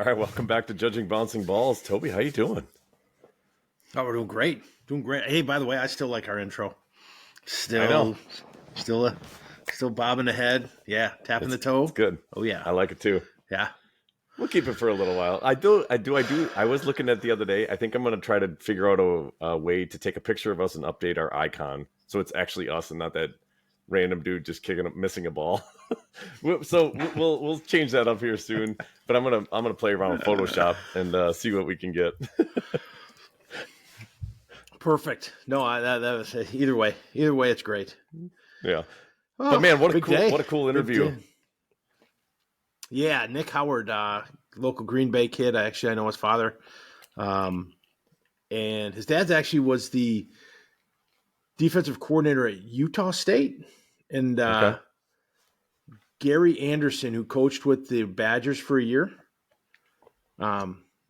right, welcome back to Judging Bouncing Balls. Toby, how you doing? Oh, we're doing great. Doing great. Hey, by the way, I still like our intro. I know. Still bobbing the head. Yeah, tapping the toe. It's good. Oh yeah. I like it too. Yeah. We'll keep it for a little while. I do. I was looking at it the other day. I think I'm going to try to figure out a way to take a picture of us and update our icon so it's actually us and not that random dude just missing a ball. So we'll change that up here soon. But I'm gonna play around with Photoshop and see what we can get. Perfect. No, that was either way. Either way, it's great. Yeah. Oh, but man, what a cool interview. Yeah, Nick Howard, local Green Bay kid. I know his father, and his dad's actually was the defensive coordinator at Utah State, and Gary Anderson, who coached with the Badgers for a year.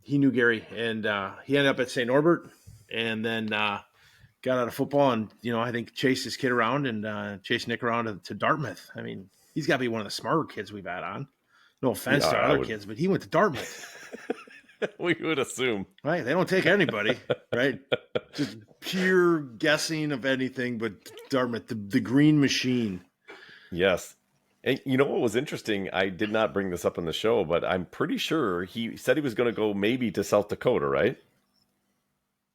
He knew Gary, and he ended up at St. Norbert, and then got out of football, and I think chased his kid around and chased Nick around to Dartmouth. I mean, he's got to be one of the smarter kids we've had on. No offense to other kids, but he went to Dartmouth. We would assume. Right. They don't take anybody, right? Just pure guessing of anything but Dartmouth, the green machine. Yes. And you know what was interesting? I did not bring this up in the show, but I'm pretty sure he said he was going to go maybe to South Dakota, right?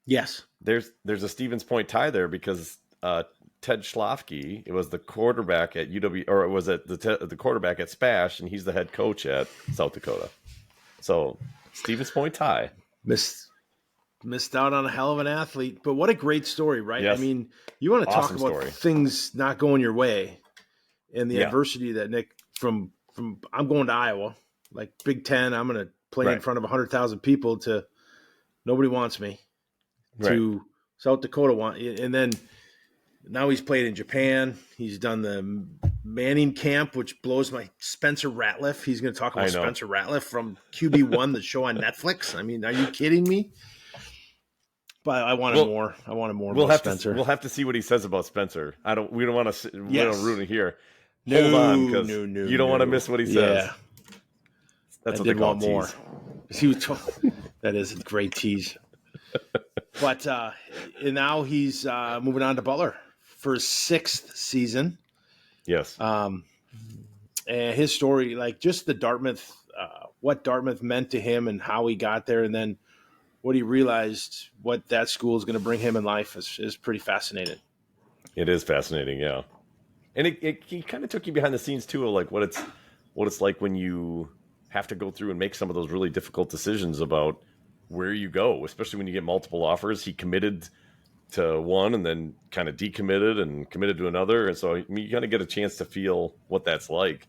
Yes. There's a Stevens Point tie there because Ted Schlafke, it was the quarterback at UW, or it was at the quarterback at Spash, and he's the head coach at South Dakota. So Stevens Point tie. Missed out on a hell of an athlete, but what a great story, right? Yes. I mean, you want to talk about story. Things not going your way and the adversity that Nick from I'm going to Iowa, like Big Ten, I'm going to play in front of 100,000 people to nobody wants me to South Dakota and then now he's played in Japan. He's done the Manning camp, which blows my Spencer Rattler. He's going to talk about Spencer Rattler from QB1, the show on Netflix. I mean, are you kidding me? But I wanted more. I wanted more about Spencer. We'll have to see what he says about Spencer. We don't want to. We don't ruin it here. Hold on, because you don't want to miss what he says. Yeah. That's what they call more. He was that is a great tease. But and now he's moving on to Butler for his 6th season. Yes. And his story, like just the Dartmouth, what Dartmouth meant to him and how he got there, and then what he realized what that school is going to bring him in life is pretty fascinating. It is fascinating, yeah. And he kind of took you behind the scenes too, of like what it's like when you have to go through and make some of those really difficult decisions about where you go, especially when you get multiple offers. He committed to one and then kind of decommitted and committed to another. And so you kind of get a chance to feel what that's like.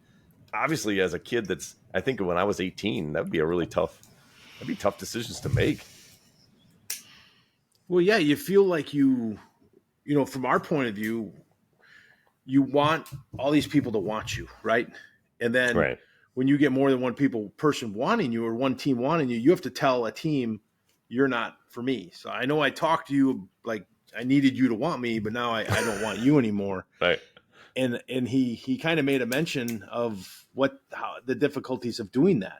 Obviously, as a kid, I think when I was 18, that'd be tough decisions to make. Well, yeah, you feel like you from our point of view, you want all these people to want you, right? And then when you get more than one person wanting you or one team wanting you, you have to tell a team you're not for me. So I know I talked to you like I needed you to want me, but now I don't want you anymore. Right. And he kind of made a mention of how the difficulties of doing that.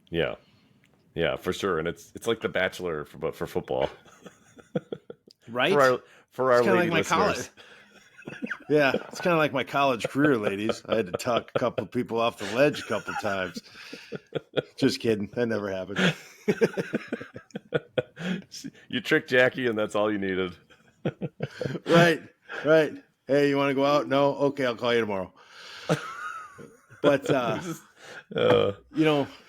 Yeah. Yeah, for sure. And it's like The Bachelor but for football. Right? For our lady like my listeners. College. Yeah, it's kind of like my college career, ladies. I had to talk a couple of people off the ledge a couple of times. Just kidding. That never happened. You tricked Jackie, and that's all you needed. Right. Hey, you want to go out? No? Okay, I'll call you tomorrow. But,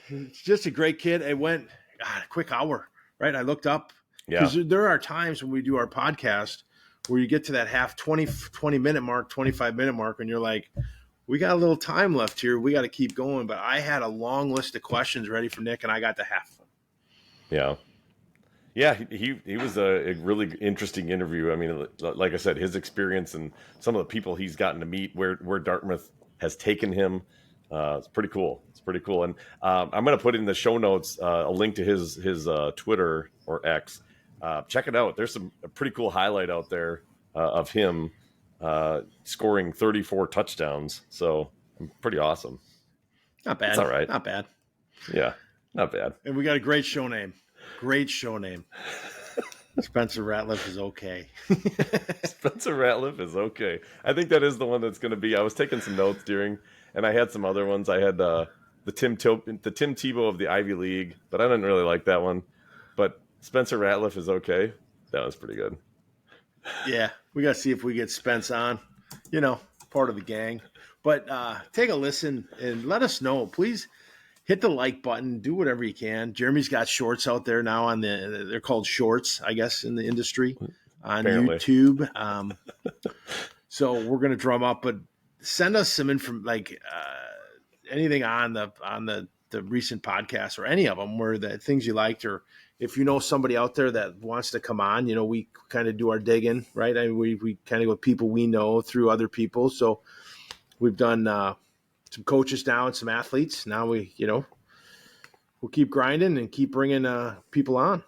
it's just a great kid. It went a quick hour, right? I looked up. Because there are times when we do our podcast where you get to that 20-minute mark, 25-minute mark, and you're like, we got a little time left here. We got to keep going. But I had a long list of questions ready for Nick, and I got to half of them. Yeah. Yeah, he was a really interesting interview. I mean, like I said, his experience and some of the people he's gotten to meet, where Dartmouth has taken him, it's pretty cool. And I'm going to put in the show notes a link to his Twitter or X. Check it out. There's a pretty cool highlight out there of him scoring 34 touchdowns. So pretty awesome. Not bad. It's all right. Not bad. Yeah. Not bad. And we got a great show name. Great show name. Spencer Ratliff is okay. Spencer Ratliff is okay. I think that is the one that's going to be. I was taking some notes and I had some other ones. I had the Tim Tebow of the Ivy League, but I didn't really like that one. But Spencer Ratliff is okay. That was pretty good. Yeah, we got to see if we get Spence on. Part of the gang. But take a listen and let us know, please. Hit the like button. Do whatever you can. Jeremy's got shorts out there now they're called shorts, I guess, in the industry on Apparently. YouTube. So we're gonna drum up, but send us some anything on the recent podcast or any of them where the things you liked, or if you know somebody out there that wants to come on. We kind of do our digging, right? I mean, we kind of go with people we know through other people. So we've done. Some coaches now and some athletes. Now we'll keep grinding and keep bringing people on.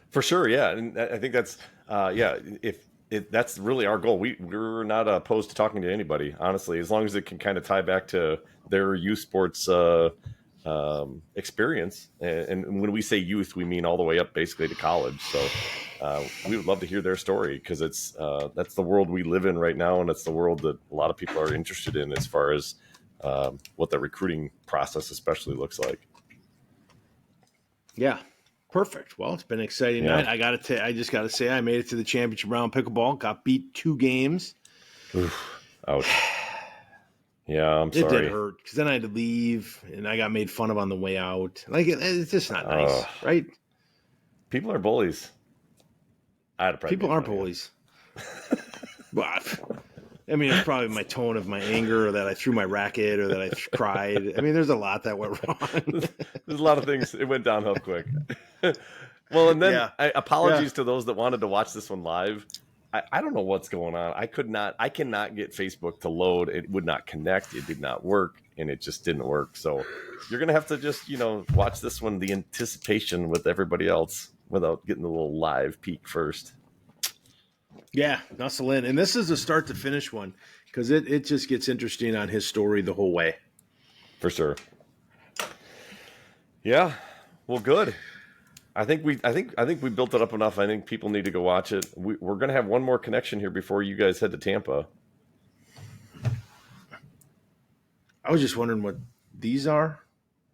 For sure, yeah, and I think that's that's really our goal. We're not opposed to talking to anybody, honestly, as long as it can kind of tie back to their youth sports experience. And when we say youth, we mean all the way up basically to college. So we would love to hear their story because it's that's the world we live in right now, and it's the world that a lot of people are interested in as far as what the recruiting process especially looks like. Yeah, perfect. Well, it's been an exciting night. I just got to say, I made it to the championship round pickleball. Got beat 2 games. Oof. Ouch. Yeah, I'm sorry. It did hurt because then I had to leave, and I got made fun of on the way out. Like it's just not nice, right? People are bullies. People are bullies. But I mean, it's probably my tone of my anger, or that I threw my racket, or that I cried. I mean, there's a lot that went wrong. There's a lot of things. It went downhill quick. Well, and then apologies to those that wanted to watch this one live. I don't know what's going on. I cannot get Facebook to load. It would not connect. It did not work, and it just didn't work. So you're going to have to just, watch this one, the anticipation with everybody else without getting the little live peek first. Yeah, Nussle in. And this is a start to finish one because it just gets interesting on his story the whole way. For sure. Yeah. Well, good. I think we built it up enough. I think people need to go watch it. We're going to have one more connection here before you guys head to Tampa. I was just wondering what these are.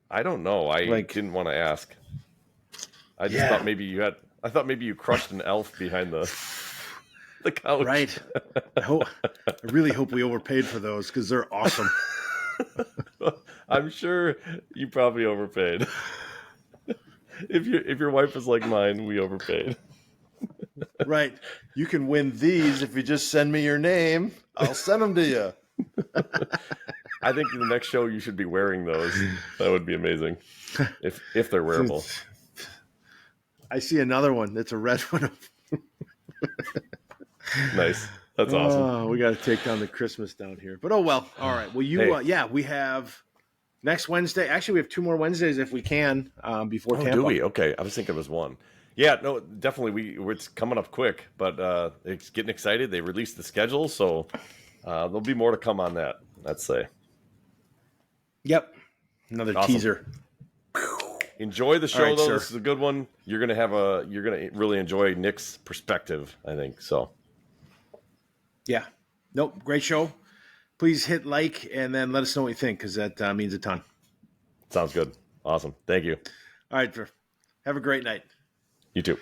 I don't know. I didn't want to ask. I just thought maybe you crushed an elf behind the couch. Right. I really hope we overpaid for those because they're awesome. I'm sure you probably overpaid. If your wife is like mine, we overpaid. Right. You can win these if you just send me your name. I'll send them to you. I think the next show you should be wearing those. That would be amazing. If they're wearable. I see another one. That's a red one. Nice. That's awesome. Oh, we got to take down the Christmas down here. But oh well. All right. Well, we have next Wednesday. Actually, we have 2 more Wednesdays if we can before Tampa. Do we? Okay. I was thinking it was 1. Yeah, no, definitely. It's coming up quick, but it's getting excited. They released the schedule, so there'll be more to come on that, let's say. Yep. Another teaser. Enjoy the show, though. Sir. This is a good one. You're gonna really enjoy Nick's perspective, I think. So. Yeah. Nope. Great show. Please hit like and then let us know what you think because that means a ton. Sounds good. Awesome. Thank you. All right. Have a great night. You too.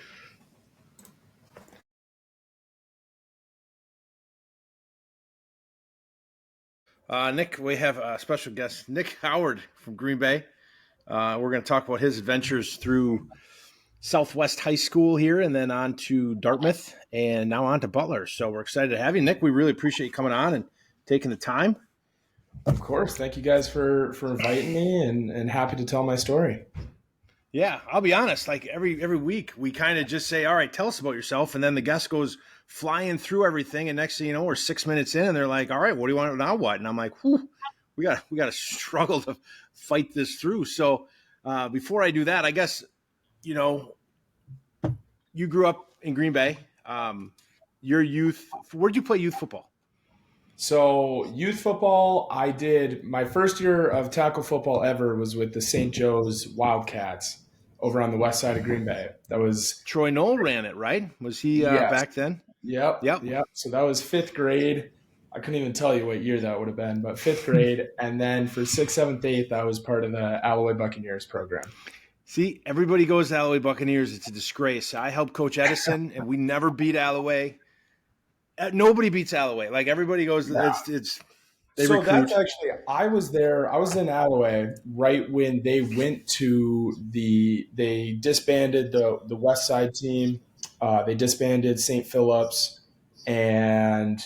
Nick, we have a special guest, Nick Howard from Green Bay. We're going to talk about his adventures through Southwest High School here and then on to Dartmouth and now on to Butler. So we're excited to have you, Nick. We really appreciate you coming on and taking the time. Of course. Thank you guys for inviting me and happy to tell my story. Yeah, I'll be honest. Like every week we kind of just say, all right, tell us about yourself. And then the guest goes flying through everything. And next thing you know, we're 6 minutes in and they're like, all right, what do you want now? What? And I'm like, whew, we got to struggle to fight this through. So before I do that, I guess, you grew up in Green Bay. Your youth, where'd you play youth football? So youth football, I did my first year of tackle football ever was with the St. Joe's Wildcats over on the west side of Green Bay. That was Troy Knoll ran it, right? Was he yes, back then? yep, Yep. yep. So that was fifth grade. I couldn't even tell you what year that would have been, but fifth grade. And then for sixth, seventh, eighth, I was part of the Alloway Buccaneers program. See, everybody goes to Alloway Buccaneers. It's a disgrace. I helped Coach Edison, and we never beat Alloway. Nobody beats Alloway. Like everybody goes, Yeah. they so recruit. That's actually, I was there. I was in Alloway right when they went to they disbanded the West Side team. They disbanded St. Philip's, and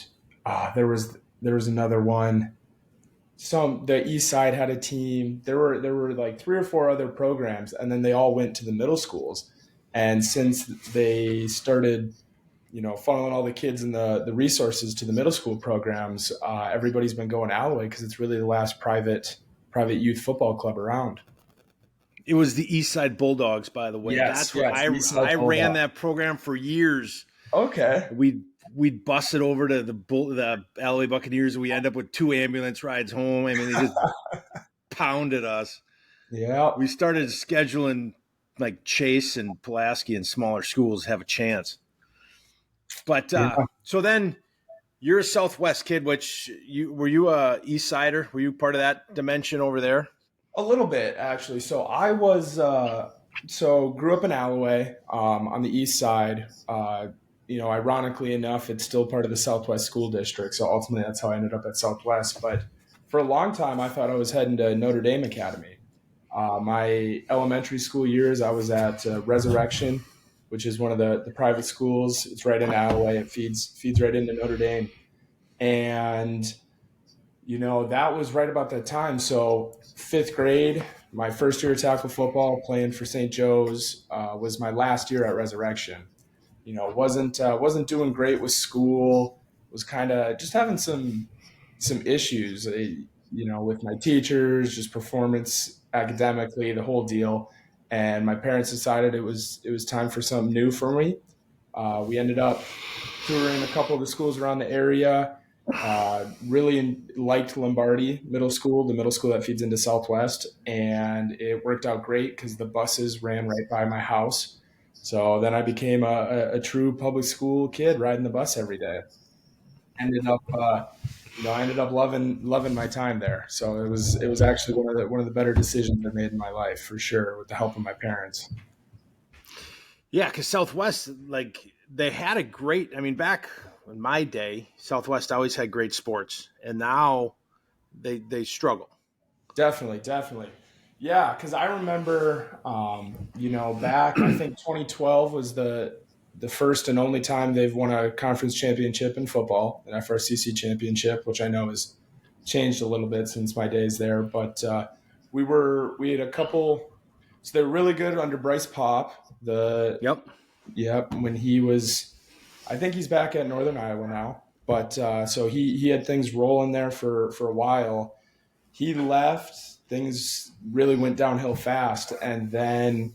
there was another one. The East Side had a team. There were like 3 or 4 other programs, and then they all went to the middle schools. And since they started, funneling all the kids and the resources to the middle school programs, everybody's been going Alloway because it's really the last private youth football club around. It was the East Side Bulldogs, by the way. Yes, That's what I ran that program for years. Okay. We'd bus it over to the Alloway Buccaneers, and we end up with 2 ambulance rides home. I mean, they just pounded us. Yeah. We started scheduling like Chase and Pulaski and smaller schools have a chance. But so then you're a Southwest kid, which were you a East Sider? Were you part of that dimension over there? A little bit, actually. So I was grew up in Alloway on the east side. Ironically enough, it's still part of the Southwest School District. So ultimately, that's how I ended up at Southwest. But for a long time, I thought I was heading to Notre Dame Academy. My elementary school years, I was at Resurrection, which is one of the private schools. It's right in Alloway. It feeds right into Notre Dame. And, that was right about that time. So 5th grade, my first year of tackle football playing for St. Joe's was my last year at Resurrection. Wasn't doing great with school, was kind of just having some issues, with my teachers, just performance academically, the whole deal. And my parents decided it was time for something new for me. We ended up touring a couple of the schools around the area. Really liked Lombardi Middle School, the middle school that feeds into Southwest, and it worked out great because the buses ran right by my house. So then I became a true public school kid riding the bus every day. I ended up loving my time there. So it was actually one of the better decisions I made in my life, for sure, with the help of my parents. Yeah, because Southwest, like, they had a great, back in my day, Southwest always had great sports, and now they struggle. Definitely. Yeah, because I remember, back, I think 2012 was the first and only time they've won a conference championship in football, an FRCC championship, which I know has changed a little bit since my days there. But we had a couple, so they were really good under Bryce Pop. When he was, I think he's back at Northern Iowa now. But so he had things rolling there for a while. He left. Things really went downhill fast. And then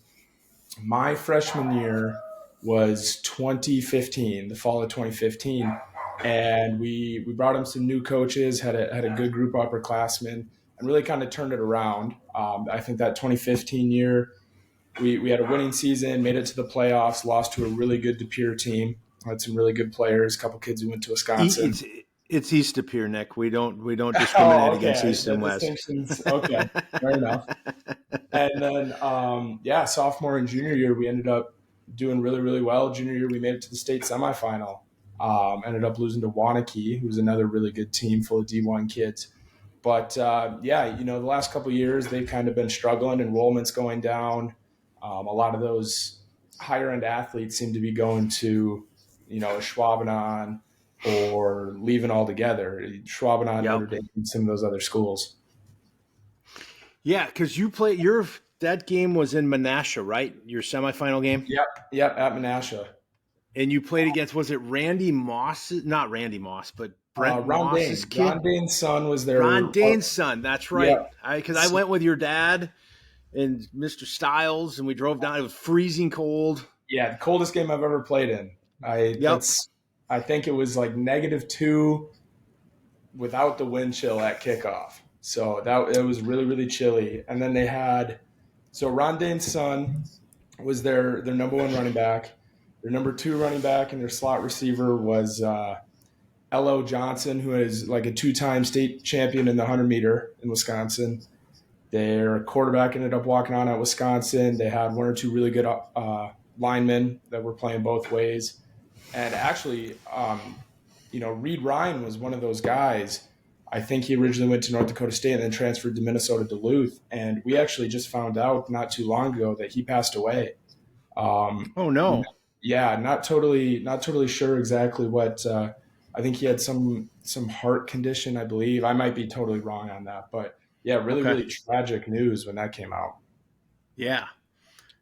my freshman year was 2015, the fall of 2015. And we brought him some new coaches, had a good group of upperclassmen, and really kind of turned it around. I think that 2015 year, we had a winning season, made it to the playoffs, lost to a really good De Pere team. Had some really good players, a couple kids who went to Wisconsin. It's East De Pere, Nick. We don't discriminate against East and West. Okay, fair enough. And then sophomore and junior year, we ended up doing really, really well. Junior year, we made it to the state semifinal. Ended up losing to Waunakee, who's another really good team full of D1 kids. But the last couple of years, they've kind of been struggling. Enrollment's going down. A lot of those higher end athletes seem to be going to, Schwabenon or leaving altogether. Schwabenon, Notre Dame, and some of those other schools. Yeah, because that game was in Menasha, right? Your semifinal game? Yep, at Menasha. And you played against, was it Randy Moss? Not Randy Moss, but Brent Moss's kid? Ron Dane's son was there. Ron Dane's son, that's right. Because I went with your dad and Mr. Stiles, and we drove down. It was freezing cold. Yeah, the coldest game I've ever played in. I think it was like -2 without the wind chill at kickoff. So it was really, really chilly. And then they had, so Rondain's son was their number one running back. Their number two running back and their slot receiver was L.O. Johnson, who is like a two-time state champion in the 100-meter in Wisconsin. Their quarterback ended up walking on at Wisconsin. They had one or two really good linemen that were playing both ways. And actually, Reed Ryan was one of those guys. I think he originally went to North Dakota State and then transferred to Minnesota Duluth. And we actually just found out not too long ago that he passed away. Oh, no. Yeah, not totally sure exactly what. I think he had some heart condition, I believe. I might be totally wrong on that, but yeah, really tragic news when that came out. Yeah,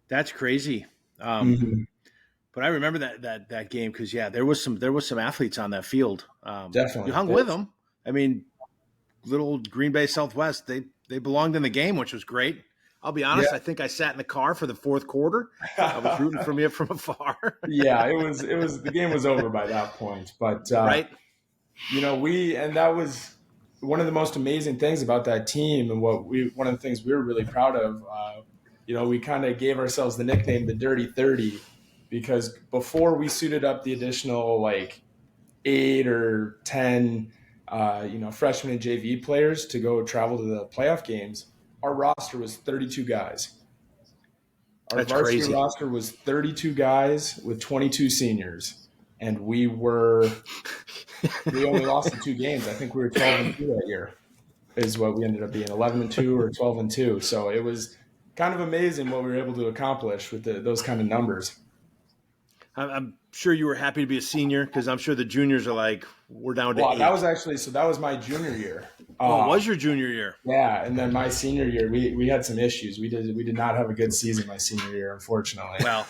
that's crazy. But I remember that game because there was some athletes on that field. Definitely, you hung with them. I mean, little Green Bay Southwest, they belonged in the game, which was great. I'll be honest. Yeah. I think I sat in the car for the fourth quarter. I was rooting for you from afar. Yeah, it was the game was over by that point. But right, that was one of the most amazing things about that team, and one of the things we were really proud of. We kind of gave ourselves the nickname the Dirty 30 because before we suited up the additional like 8 or 10, freshman and JV players to go travel to the playoff games. Our roster was 32 guys. Our varsity roster was 32 guys with 22 seniors. And we only lost in 2 games. I think we were 12-2 that year is what we ended up being, 11-2 or 12-2. So it was kind of amazing what we were able to accomplish with those kind of numbers. I'm sure you were happy to be a senior because I'm sure the juniors are like, we're down to 8. That was my junior year. It was your junior year? Yeah, and then my senior year, we had some issues. We did not have a good season my senior year, unfortunately. Well,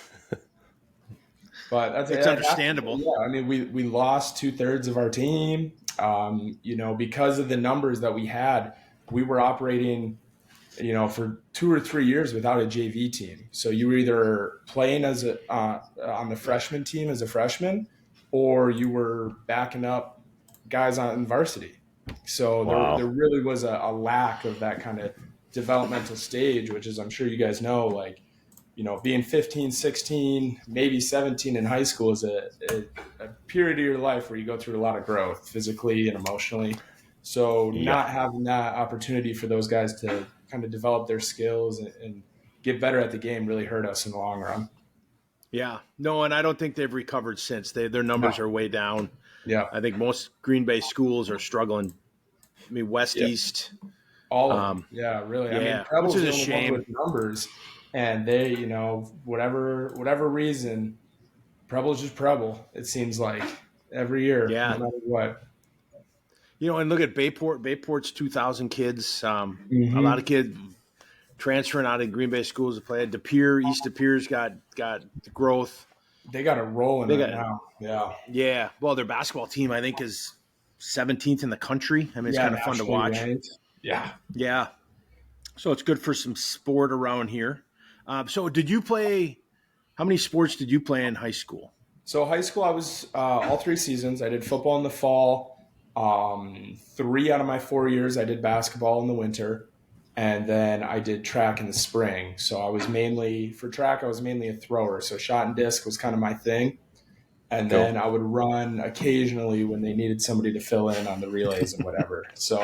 but it's understandable. Yeah, I mean, we lost 2/3 of our team. Because of the numbers that we had, we were operating for 2 or 3 years without a JV team. So you were either playing on the freshman team as a freshman, or you were backing up guys on varsity. So there really was a lack of that kind of developmental stage, which is, I'm sure you guys know, being 15, 16, maybe 17 in high school is a period of your life where you go through a lot of growth physically and emotionally. So not having that opportunity for those guys to kind of develop their skills and get better at the game really hurt us in the long run. Yeah. No, and I don't think they've recovered since. Their numbers are way down. Yeah. I think most Green Bay schools are struggling. I mean, West, East. All of them. Yeah, really. Yeah. I mean, Preble's which is a the only shame. one with numbers, and they, whatever reason, Preble's just Preble, it seems like, every year, no matter what. And look at Bayport. Bayport's 2,000 kids. A lot of kids transferring out of Green Bay schools to play. East De Pere's got the growth. They got it rolling now. Yeah. Yeah. Well, their basketball team, I think, is 17th in the country. I mean, it's kind of fun to watch. Ranked. Yeah. Yeah. So it's good for some sport around here. So did you play – how many sports did you play in high school? So high school, I was all 3 seasons. I did football in the fall. 3 out of my 4 years, I did basketball in the winter. And then I did track in the spring. So I was for track, I was mainly a thrower. So shot and disc was kind of my thing. And then I would run occasionally when they needed somebody to fill in on the relays and whatever. So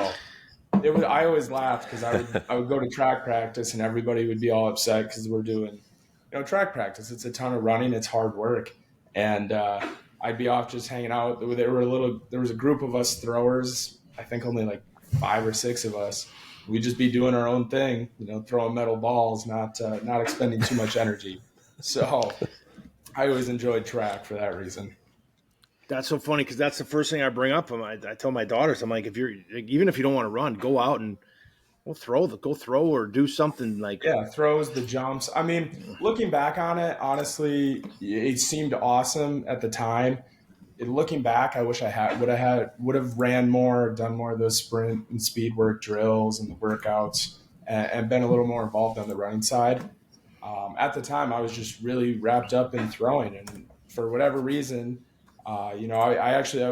I always laughed because I would go to track practice and everybody would be all upset because we're doing, track practice. It's a ton of running. It's hard work. And I'd be off just hanging out. There was a group of us throwers, I think only like 5 or 6 of us. We'd just be doing our own thing, throwing metal balls, not expending too much energy. So I always enjoyed track for that reason. That's so funny because that's the first thing I bring up. I tell my daughters, I'm like, even if you don't want to run, go out and go throw or do something like. Yeah, throws, the jumps. I mean, looking back on it, honestly, it seemed awesome at the time. Looking back, I wish I would have ran more, done more of those sprint and speed work drills and the workouts, and been a little more involved on the running side. At the time, I was just really wrapped up in throwing, and for whatever reason, I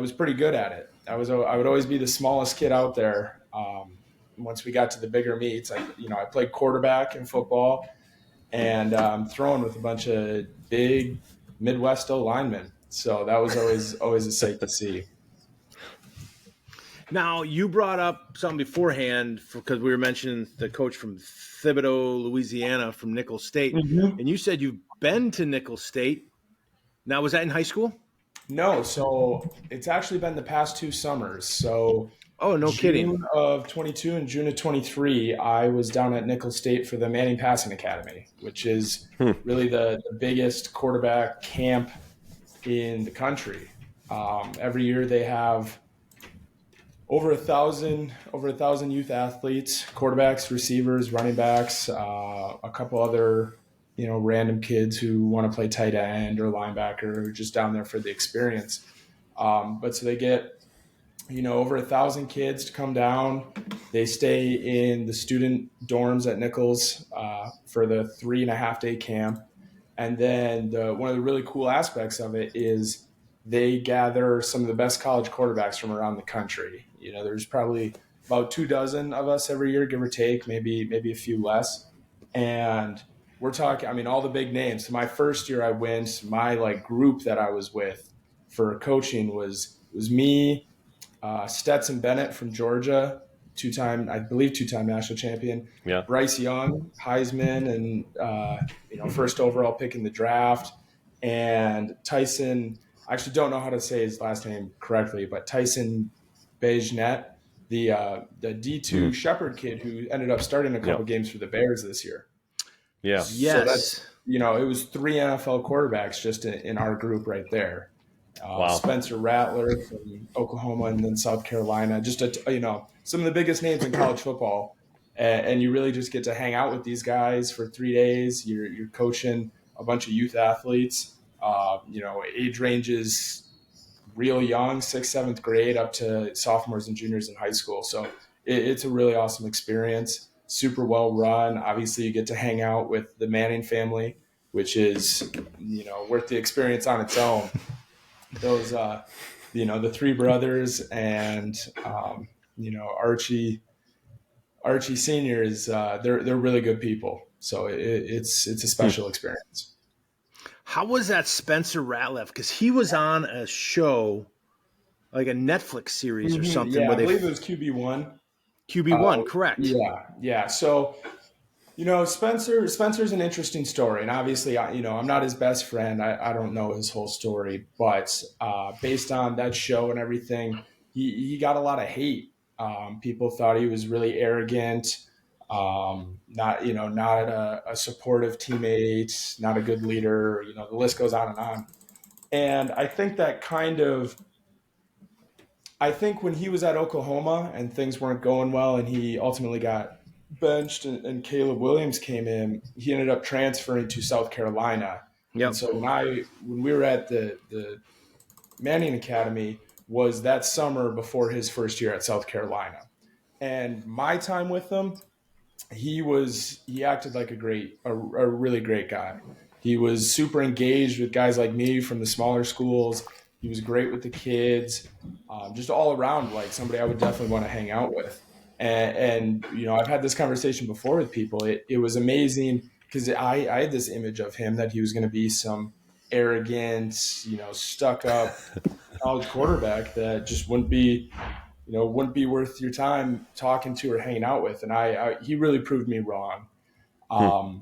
was pretty good at it. I would always be the smallest kid out there. Once we got to the bigger meets, I played quarterback in football and throwing with a bunch of big Midwest O linemen. So that was always a sight to see. Now, you brought up something beforehand because we were mentioning the coach from Thibodaux, Louisiana, from Nicholls State. Mm-hmm. And you said you've been to Nicholls State. Now, was that in high school? No, so it's actually been the past 2 summers. So Oh, no kidding. June of 22 and June of 23, I was down at Nicholls State for the Manning Passing Academy, which is really the biggest quarterback camp in the country. Every year they have over 1,000 youth athletes, quarterbacks, receivers, running backs, a couple other random kids who want to play tight end or linebacker, who are just down there for the experience. But so they get over 1,000 kids to come down. They stay in the student dorms at Nicholls for the 3.5-day camp. And then one of the really cool aspects of it is they gather some of the best college quarterbacks from around the country. There's probably about 24 of us every year, give or take, maybe a few less. And we're talking, all the big names. So my first year I went, my group that I was with for coaching was me, Stetson Bennett from Georgia, two-time national champion. Yeah. Bryce Young, Heisman, and first overall pick in the draft. And Tyson, I actually don't know how to say his last name correctly, but Tyson Bejnet, the D2 Shepherd kid who ended up starting a couple games for the Bears this year. Yeah. Yes. So that's, it was 3 NFL quarterbacks just in our group right there. Wow. Spencer Rattler from Oklahoma and then South Carolina, just some of the biggest names in college football. And you really just get to hang out with these guys for 3 days. You're coaching a bunch of youth athletes, age ranges real young, 6th, 7th grade up to sophomores and juniors in high school. So it's a really awesome experience. Super well run. Obviously, you get to hang out with the Manning family, which is, worth the experience on its own. Those, the 3 brothers and, Archie Sr. is, they're really good people. So it's a special experience. How was that Spencer Rattler? Because he was on a show, like a Netflix series or something. Yeah, where I believe it was QB1. QB1, correct. Yeah. So, Spencer's an interesting story. And obviously, I'm not his best friend. I don't know his whole story. But based on that show and everything, he got a lot of hate. People thought he was really arrogant, not a supportive teammate, not a good leader. The list goes on and on. And I think that I think when he was at Oklahoma and things weren't going well and he ultimately got benched and Caleb Williams came in, he ended up transferring to South Carolina. Yep. And so when we were at the Manning Academy was that summer before his first year at South Carolina. And my time with him, he acted like a really great guy. He was super engaged with guys like me from the smaller schools. He was great with the kids, just all around like somebody I would definitely want to hang out with. And I've had this conversation before with people. It was amazing because I had this image of him that he was going to be some arrogant, stuck up college quarterback that just wouldn't be worth your time talking to or hanging out with. And he really proved me wrong. I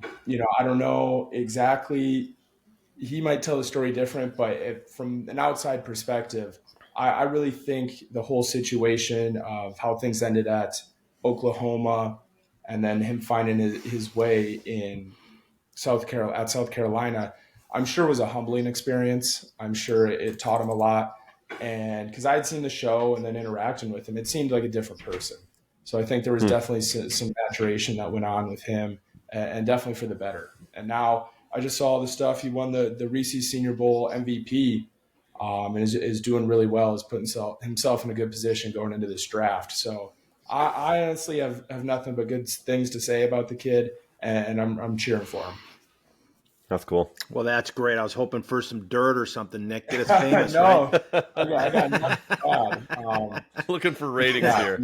don't know exactly. He might tell the story different, but from an outside perspective, I really think the whole situation of how things ended at Oklahoma and then him finding his way in South Carolina, I'm sure was a humbling experience. I'm sure it taught him a lot. And because I had seen the show and then interacting with him, it seemed like a different person. So I think there was definitely some maturation that went on with him and definitely for the better. And now I just saw all the stuff. He won the Reese's Senior Bowl MVP and is doing really well, is putting himself in a good position going into this draft. So I honestly have nothing but good things to say about the kid, and I'm cheering for him. That's cool. Well, that's great. I was hoping for some dirt or something, Nick. Get us famous, No, right? I got nothing bad. Looking for ratings here.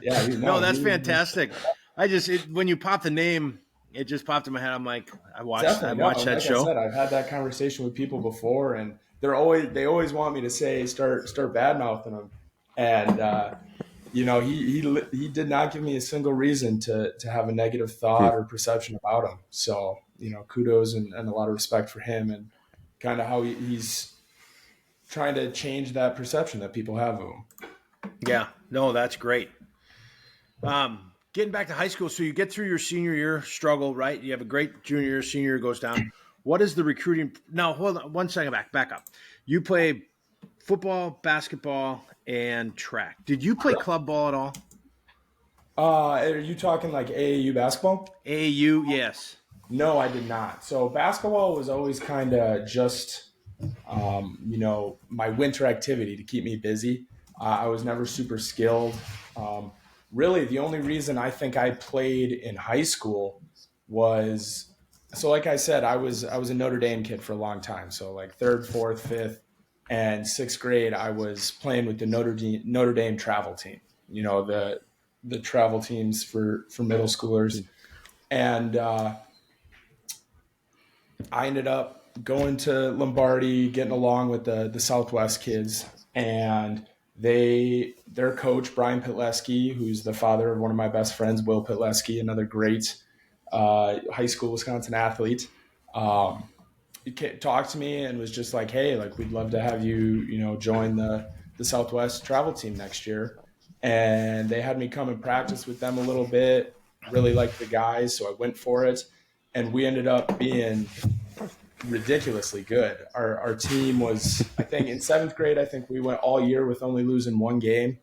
Yeah, No, that's fantastic. When you popped the name, it just popped in my head. I'm like, I watched that like show. I said, I've had that conversation with people before, and they always want me to start bad mouthing them, and he did not give me a single reason to have a negative thought or perception about him. So kudos and a lot of respect for him and kind of how he's trying to change that perception that people have of him. Yeah, no, that's great. Getting back to high school, so you get through your senior year struggle, right? You have a great junior year, senior year goes down. What is the recruiting? Now, hold on 1 second, back up. You play football, basketball, and track. Did you play club ball at all? Are you talking like AAU basketball? AAU, yes. No, I did not. So basketball was always kind of just, my winter activity to keep me busy. I was never super skilled. Really, the only reason I think I played in high school was, so like I said, I was a Notre Dame kid for a long time. So like 3rd, 4th, 5th, and 6th grade, I was playing with the Notre Dame travel team. The travel teams for middle schoolers, and I ended up going to Lombardi, getting along with the Southwest kids, and their coach, Brian Pitleski, who's the father of one of my best friends, Will Pitleski, another great high school Wisconsin athlete, he talked to me and was just like, hey, like, we'd love to have you, join the Southwest travel team next year. And they had me come and practice with them a little bit, really liked the guys, so I went for it. And we ended up being ridiculously good. Our team was, I think in 7th grade, I think we went all year with only losing 1 game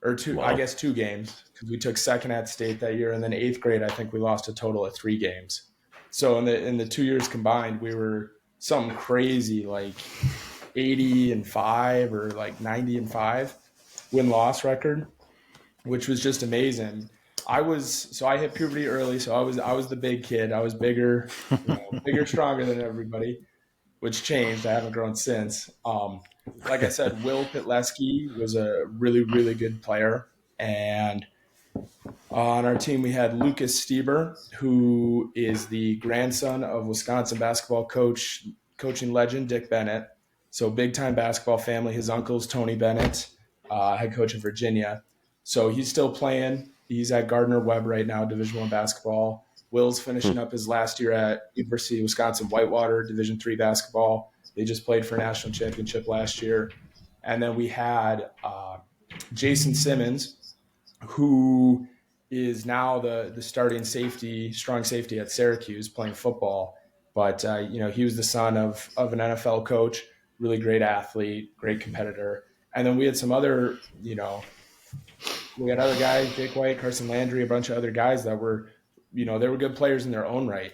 or 2, Wow. I guess 2 games, because we took 2nd at state that year. And then 8th grade, I think we lost a total of 3 games. So in the 2 years combined, we were something crazy, like 80-5 or like 90-5 win-loss record, which was just amazing. I hit puberty early, so I was the big kid. I was bigger, bigger, stronger than everybody, which changed. I haven't grown since. Like I said, Will Pitleski was a really, really good player. And on our team, we had Lucas Stieber, who is the grandson of Wisconsin basketball coaching legend Dick Bennett. So big-time basketball family. His uncle's Tony Bennett, head coach in Virginia. So he's still playing. He's at Gardner-Webb right now, Division I basketball. Will's finishing up his last year at University of Wisconsin-Whitewater, Division III basketball. They just played for a national championship last year. And then we had Jason Simmons, who is now the starting strong safety at Syracuse, playing football. But, he was the son of an NFL coach, really great athlete, great competitor. And then we had some other, we had other guys, Jake White, Carson Landry, a bunch of other guys that were, they were good players in their own right.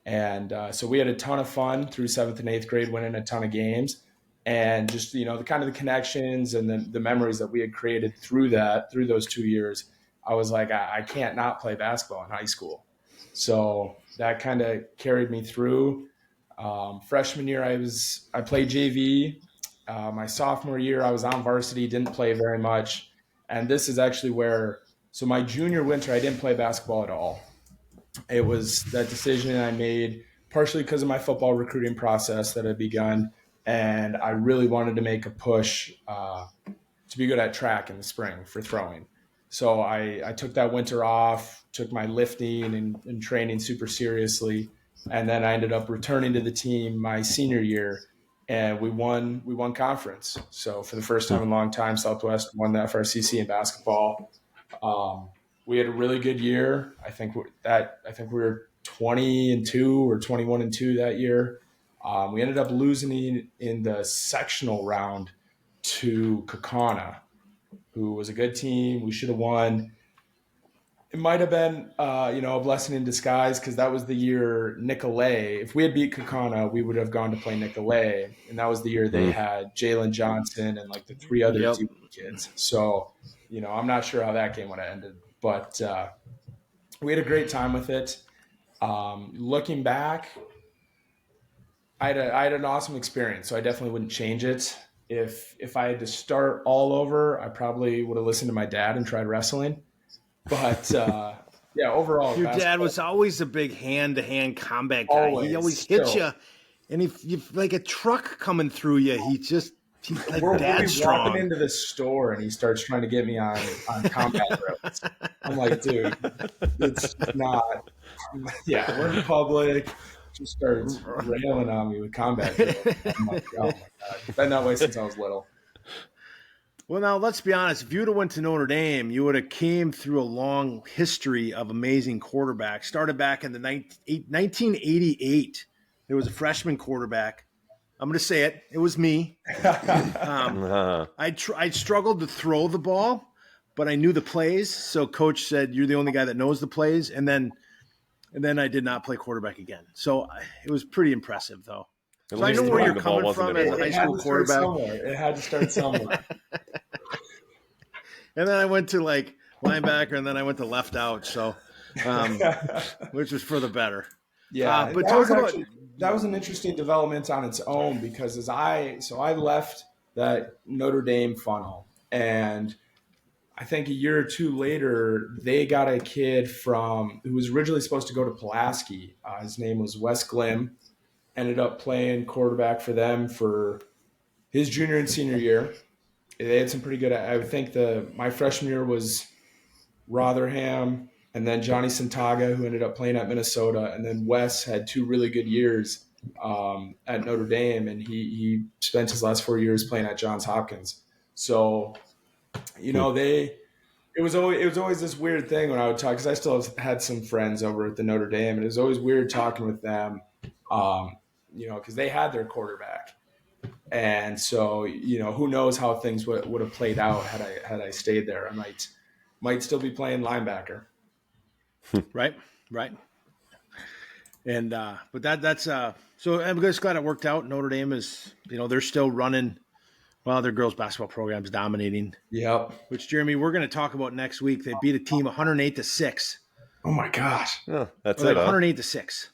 And so we had a ton of fun through 7th and 8th grade, winning a ton of games. And just, the kind of the connections and the memories that we had created through those 2 years, I was like, I can't not play basketball in high school. So that kind of carried me through. Freshman year, I played JV. My sophomore year, I was on varsity, didn't play very much. And this is actually so my junior winter, I didn't play basketball at all. It was that decision I made partially because of my football recruiting process that had begun. And I really wanted to make a push to be good at track in the spring for throwing. So I took that winter off, took my lifting and training super seriously. And then I ended up returning to the team my senior year, and we won conference. So for the first time in a long time, Southwest won the FRCC in basketball. We had a really good year. I think we were 20-2 or 21-2 that year. We ended up losing in the sectional round to Kaukauna, who was a good team. We should have won. It might have been, a blessing in disguise, because that was the year Nicolet. If we had beat Kaukauna, we would have gone to play Nicolet, and that was the year they had Jalen Johnson and like the 3 other kids. So, I'm not sure how that game would have ended, but we had a great time with it. Looking back, I had an awesome experience, so I definitely wouldn't change it. If I had to start all over, I probably would have listened to my dad and tried wrestling. But yeah, overall, Your dad was always a big hand-to-hand combat guy. He always still. hit you, and if you like a truck coming through you, he's like dad strong. Walking into the store and he starts trying to get me on combat drills. I'm like, dude, it's not. Yeah, we're in public. Just starts railing on me with combat drills. I'm like, oh my god, been that way since I was little. Well, now let's be honest. If you would have went to Notre Dame, you would have came through a long history of amazing quarterbacks. Started back in the 1988. There was a freshman quarterback. I'm going to say it. It was me. I struggled to throw the ball, but I knew the plays. So coach said, "You're the only guy that knows the plays." And then I did not play quarterback again. So it was pretty impressive, though. So I know where you're coming from as a high school quarterback. It had to start somewhere. And then I went to like linebacker, and then I went to left out. So, which was for the better. Yeah, but that was an interesting development on its own, because I left that Notre Dame funnel, and I think a year or two later they got a kid who was originally supposed to go to Pulaski. His name was Wes Glim. Ended up playing quarterback for them for his junior and senior year. They had some pretty good. I would think my freshman year was Rotherham, and then Johnny Santaga, who ended up playing at Minnesota, and then Wes had 2 really good years at Notre Dame, and he spent his last 4 years playing at Johns Hopkins. So, it was always this weird thing when I would talk, because I still had some friends over at the Notre Dame, and it was always weird talking with them, because they had their quarterback. And so, who knows how things would have played out had I stayed there. I might still be playing linebacker. Right. And but that's so I'm just glad it worked out. Notre Dame is, they're still running. Well, their girls basketball program's dominating. Yep. Which, Jeremy, we're going to talk about next week. They beat a team 108-6. Oh my gosh. Yeah, that's like it. 108-6.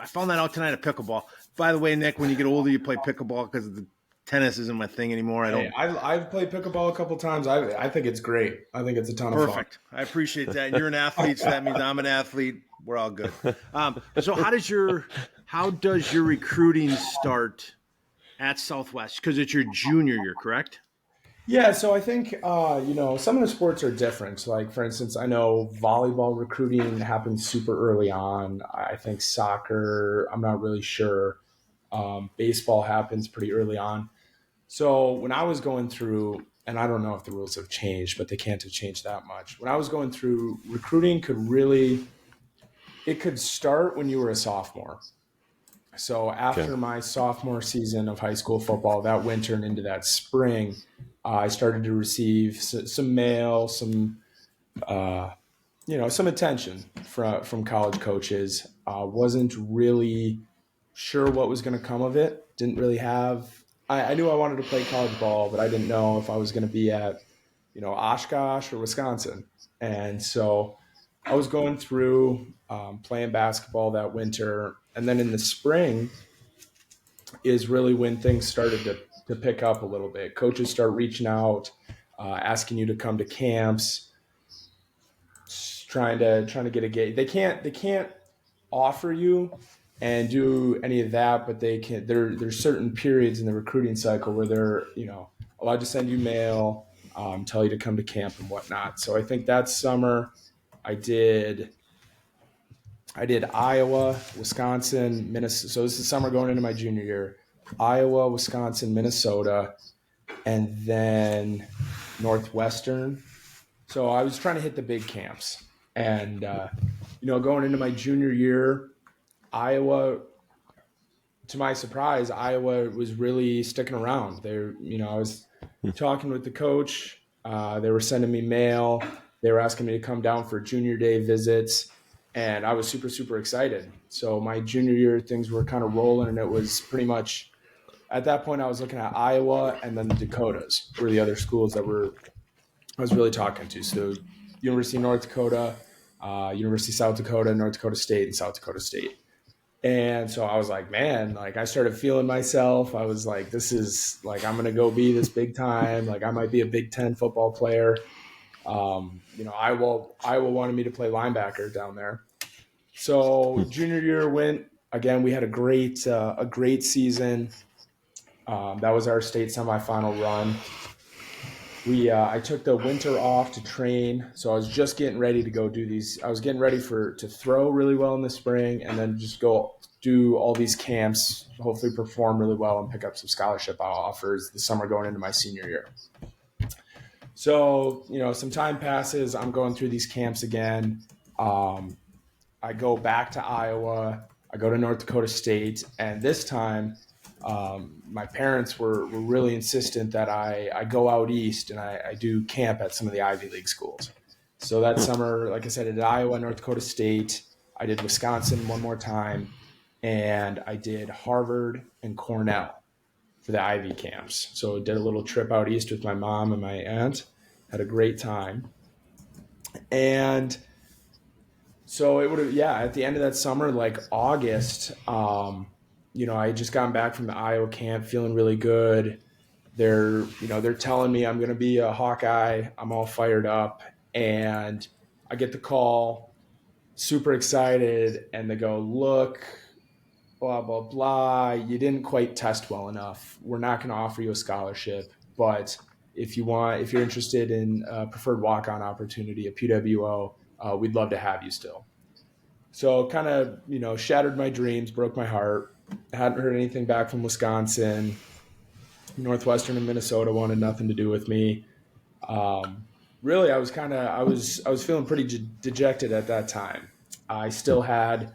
I found that out tonight at pickleball. By the way, Nick, when you get older, you play pickleball because the tennis isn't my thing anymore. I've played pickleball a couple times. I think it's great. I think it's a ton of fun. Perfect. I appreciate that. You're an athlete, so that means I'm an athlete. We're all good. So how does your recruiting start at Southwest? Because it's your junior year, correct? Yeah, so I think, some of the sports are different. Like, for instance, I know volleyball recruiting happens super early on. I think soccer, I'm not really sure. Baseball happens pretty early on. So when I was going through, and I don't know if the rules have changed, but they can't have changed that much. When I was going through, recruiting could start when you were a sophomore. So after my sophomore season of high school football, that winter and into that spring, I started to receive some mail, some attention from college coaches. Wasn't really sure what was going to come of it. Didn't really have. I knew I wanted to play college ball, but I didn't know if I was going to be at, Oshkosh or Wisconsin. And so I was going through playing basketball that winter, and then in the spring is really when things started to pick up a little bit. Coaches start reaching out, asking you to come to camps, trying to get a gate. They can't offer you and do any of that, but they can. There's certain periods in the recruiting cycle where they're allowed to send you mail, tell you to come to camp and whatnot. So I think that summer I did Iowa, Wisconsin, Minnesota. So this is summer going into my junior year. Iowa, Wisconsin, Minnesota, and then Northwestern. So I was trying to hit the big camps. And, going into my junior year, Iowa, to my surprise, Iowa was really sticking around. I was talking with the coach. They were sending me mail. They were asking me to come down for junior day visits. And I was super, super excited. So my junior year, things were kind of rolling, and it was pretty much at that point I was looking at Iowa, and then the Dakotas were the other schools that I was really talking to. So University of North Dakota, University of South Dakota, North Dakota State, and South Dakota State. And so I was like, man, like I started feeling myself. I was like, this is like, I'm going to go be this big time. Like I might be a Big Ten football player. Iowa wanted me to play linebacker down there. So junior year went, again, we had a great season. That was our state semifinal run. I took the winter off to train. So I was just getting ready to go do these. I was getting ready to throw really well in the spring and then just go do all these camps, hopefully perform really well and pick up some scholarship offers the summer going into my senior year. So, some time passes. I'm going through these camps again. I go back to Iowa. I go to North Dakota State. And this time, my parents were really insistent that I go out east and I do camp at some of the Ivy League schools. So that summer, like I said, I did Iowa, North Dakota State. I did Wisconsin one more time. And I did Harvard and Cornell for the Ivy camps. So I did a little trip out east with my mom and my aunt. Had a great time. And so at the end of that summer, like August, I had just gotten back from the Iowa camp feeling really good. They're telling me I'm going to be a Hawkeye. I'm all fired up. And I get the call, super excited. And they go, look, blah, blah, blah. You didn't quite test well enough. We're not going to offer you a scholarship. But if you're interested in a preferred walk-on opportunity at PWO, we'd love to have you still. So kind of, shattered my dreams, broke my heart. Hadn't heard anything back from Wisconsin. Northwestern and Minnesota wanted nothing to do with me. Really, I was feeling pretty dejected at that time. I still had,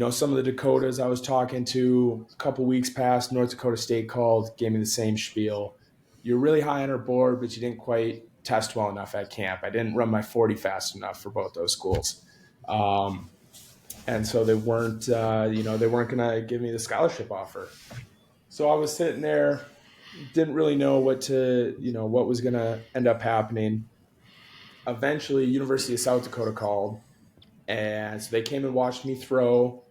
some of the Dakotas I was talking to. A couple weeks past, North Dakota State called, gave me the same spiel. You're really high on our board, but you didn't quite test well enough at camp. I didn't run my 40 fast enough for both those schools. And so they weren't going to give me the scholarship offer. So I was sitting there, didn't really know what was going to end up happening. Eventually, University of South Dakota called, and so they came and watched me throw.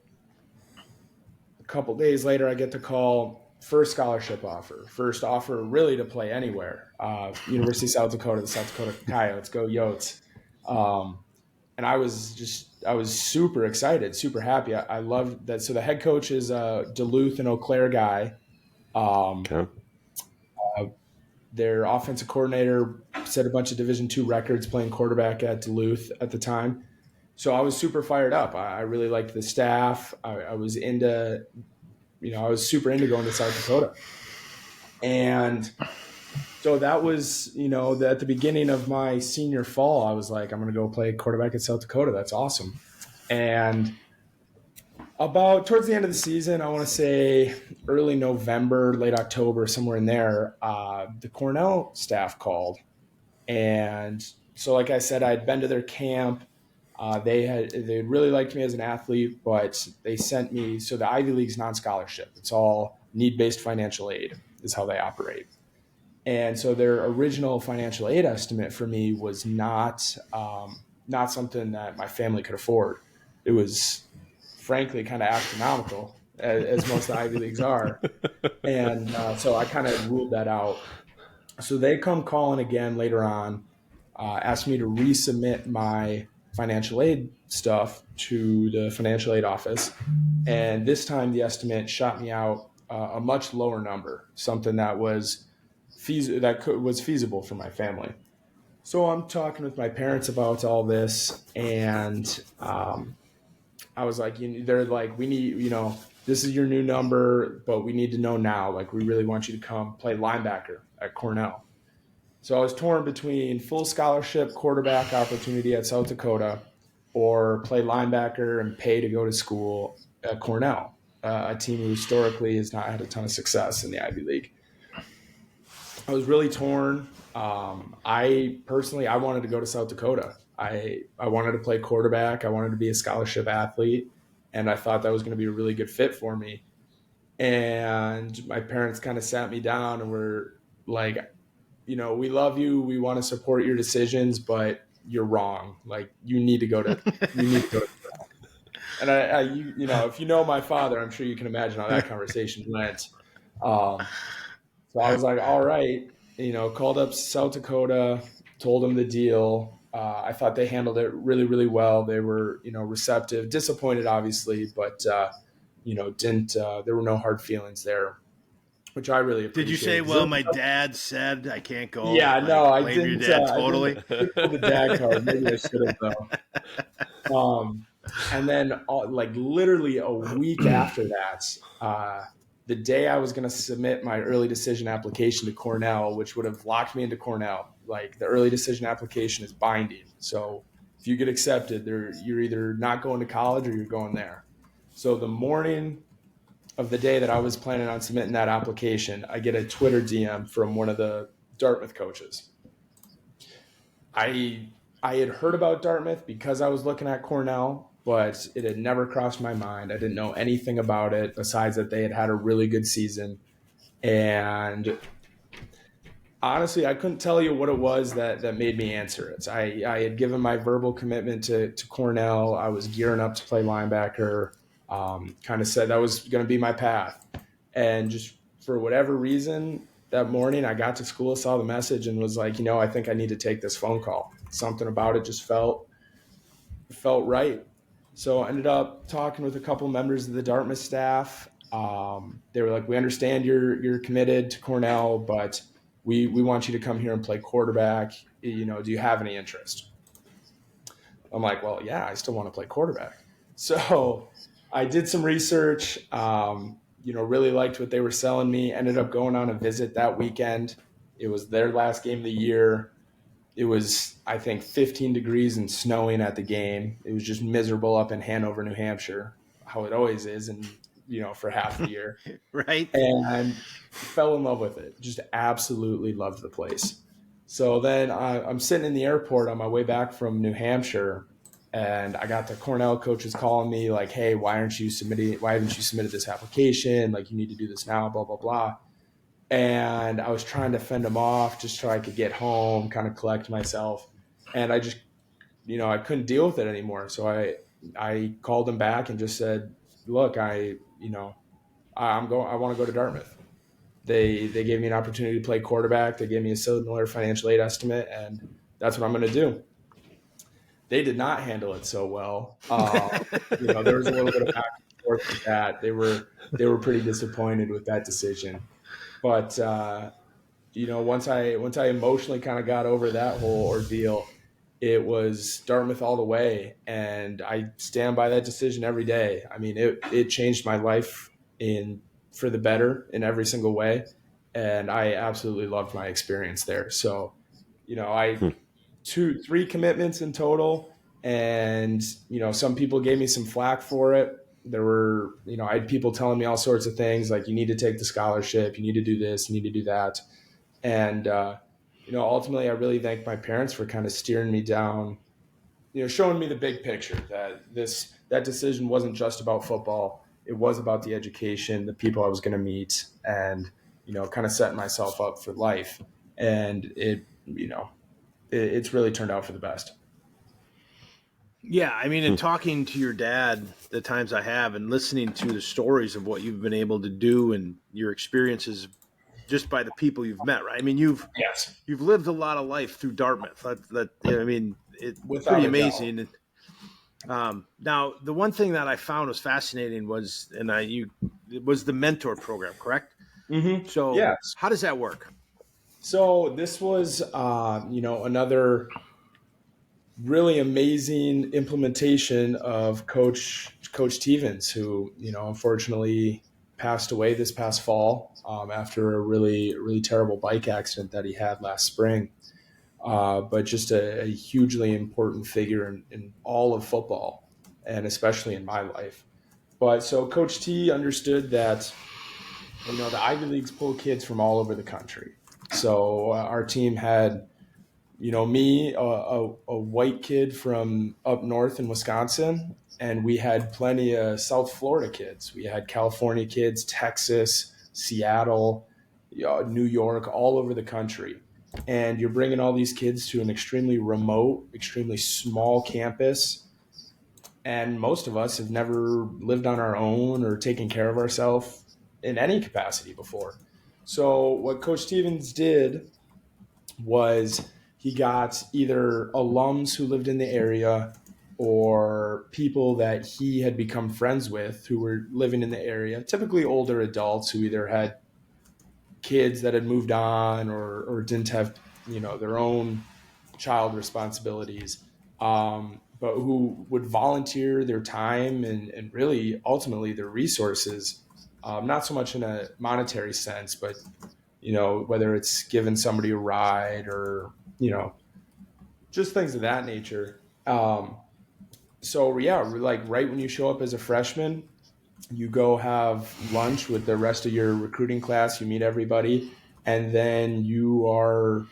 A couple days later, I get the call, first scholarship offer, first offer really to play anywhere. University of South Dakota, the South Dakota Coyotes, go Yotes. And I was super excited, super happy. I loved that. So the head coach is a Duluth and Eau Claire guy. Okay. Their offensive coordinator set a bunch of Division II records playing quarterback at Duluth at the time. So I was super fired up. I really liked the staff. I was super into going to South Dakota. And so that was, at the beginning of my senior fall, I was like, I'm going to go play quarterback at South Dakota. That's awesome. And about towards the end of the season, I want to say early November, late October, somewhere in there, the Cornell staff called. And so, like I said, I'd been to their camp. They really liked me as an athlete, but they sent me, so the Ivy League's non-scholarship. It's all need-based financial aid is how they operate. And so their original financial aid estimate for me was not something that my family could afford. It was frankly kind of astronomical, as most of the Ivy Leagues are. And so I kind of ruled that out. So they come calling again later on, asked me to resubmit my financial aid stuff to the financial aid office. And this time the estimate shot me out a much lower number, something that was feasible for my family. So I'm talking with my parents about all this, and I was like, they're like, we need, this is your new number, but we need to know now. Like, we really want you to come play linebacker at Cornell. So I was torn between full scholarship quarterback opportunity at South Dakota or play linebacker and pay to go to school at Cornell, a team who historically has not had a ton of success in the Ivy League. I was really torn. I wanted to go to South Dakota. I wanted to play quarterback. I wanted to be a scholarship athlete, and I thought that was going to be a really good fit for me. And my parents kind of sat me down and were like, we love you. We want to support your decisions, but you're wrong. Like you need to go to Cornell. And if you know my father, I'm sure you can imagine how that conversation went. So I was like, all right, called up South Dakota, told them the deal. I thought they handled it really, really well. They were, receptive, disappointed, obviously, but, didn't, there were no hard feelings there, which I really appreciate. Did you say, well, my dad said I can't go? Yeah, no, I blame didn't. Your dad totally. I didn't pull the dad card. Maybe I should have, though. And then, literally a week after that, the day I was going to submit my early decision application to Cornell, which would have locked me into Cornell, like the early decision application is binding. So if you get accepted, you're either not going to college or you're going there. So the morning of the day that I was planning on submitting that application, I get a Twitter DM from one of the Dartmouth coaches. I had heard about Dartmouth because I was looking at Cornell, but it had never crossed my mind. I didn't know anything about it besides that they had a really good season. And honestly, I couldn't tell you what it was that made me answer it. I had given my verbal commitment to Cornell. I was gearing up to play linebacker, kind of said that was going to be my path. And just for whatever reason, that morning I got to school, saw the message, and was like, I think I need to take this phone call. Something about it just felt right. So I ended up talking with a couple members of the Dartmouth staff. They were like, we understand you're committed to Cornell, but we want you to come here and play quarterback. Do you have any interest? I'm like, well, yeah, I still want to play quarterback. So I did some research, really liked what they were selling me, ended up going on a visit that weekend. It was their last game of the year. It was, I think, 15 degrees and snowing at the game. It was just miserable up in Hanover, New Hampshire, how it always is, and for half the year. Right. And fell in love with it. Just absolutely loved the place. So then I'm sitting in the airport on my way back from New Hampshire, and I got the Cornell coaches calling me like, "Hey, why haven't you submitted this application? Like, you need to do this now, blah, blah, blah." And I was trying to fend them off just so I could get home, kind of collect myself. And I just, I couldn't deal with it anymore. So I called them back and just said, look, I want to go to Dartmouth. They gave me an opportunity to play quarterback. They gave me a similar financial aid estimate, and that's what I'm going to do. They did not handle it so well. There was a little bit of back and forth with that. They were pretty disappointed with that decision. But, once I emotionally kind of got over that whole ordeal, it was Dartmouth all the way. And I stand by that decision every day. I mean, it changed my life for the better in every single way. And I absolutely loved my experience there. So, I 3 commitments in total. And, some people gave me some flack for it. There were, I had people telling me all sorts of things like, you need to take the scholarship, you need to do this, you need to do that. And, ultimately I really thank my parents for kind of steering me down, showing me the big picture that decision wasn't just about football. It was about the education, the people I was going to meet, and, kind of setting myself up for life. And it's really turned out for the best. Yeah, I mean, in talking to your dad the times I have and listening to the stories of what you've been able to do and your experiences just by the people you've met, right? I mean, you've lived a lot of life through Dartmouth. It's pretty amazing. Now, the one thing that I found was fascinating was the mentor program, correct? Mm-hmm. So yes. How does that work? So this was, another really amazing implementation of Coach Stevens, who, unfortunately passed away this past fall after a really, really terrible bike accident that he had last spring. But just a hugely important figure in all of football, and especially in my life. But so Coach T understood that, the Ivy Leagues pull kids from all over the country. So our team had, me, a white kid from up north in Wisconsin, and we had plenty of South Florida kids. We had California kids, Texas, Seattle, New York, all over the country. and you're bringing all these kids to an extremely remote, extremely small campus. And most of us have never lived on our own or taken care of ourselves in any capacity before. So what Coach Stevens did was he got either alums who lived in the area or people that he had become friends with who were living in the area, typically older adults who either had kids that had moved on or didn't have, their own child responsibilities, but who would volunteer their time and really ultimately their resources, not so much in a monetary sense, but whether it's giving somebody a ride or just things of that nature. So yeah, like right when you show up as a freshman, you go have lunch with the rest of your recruiting class, you meet everybody, and then you are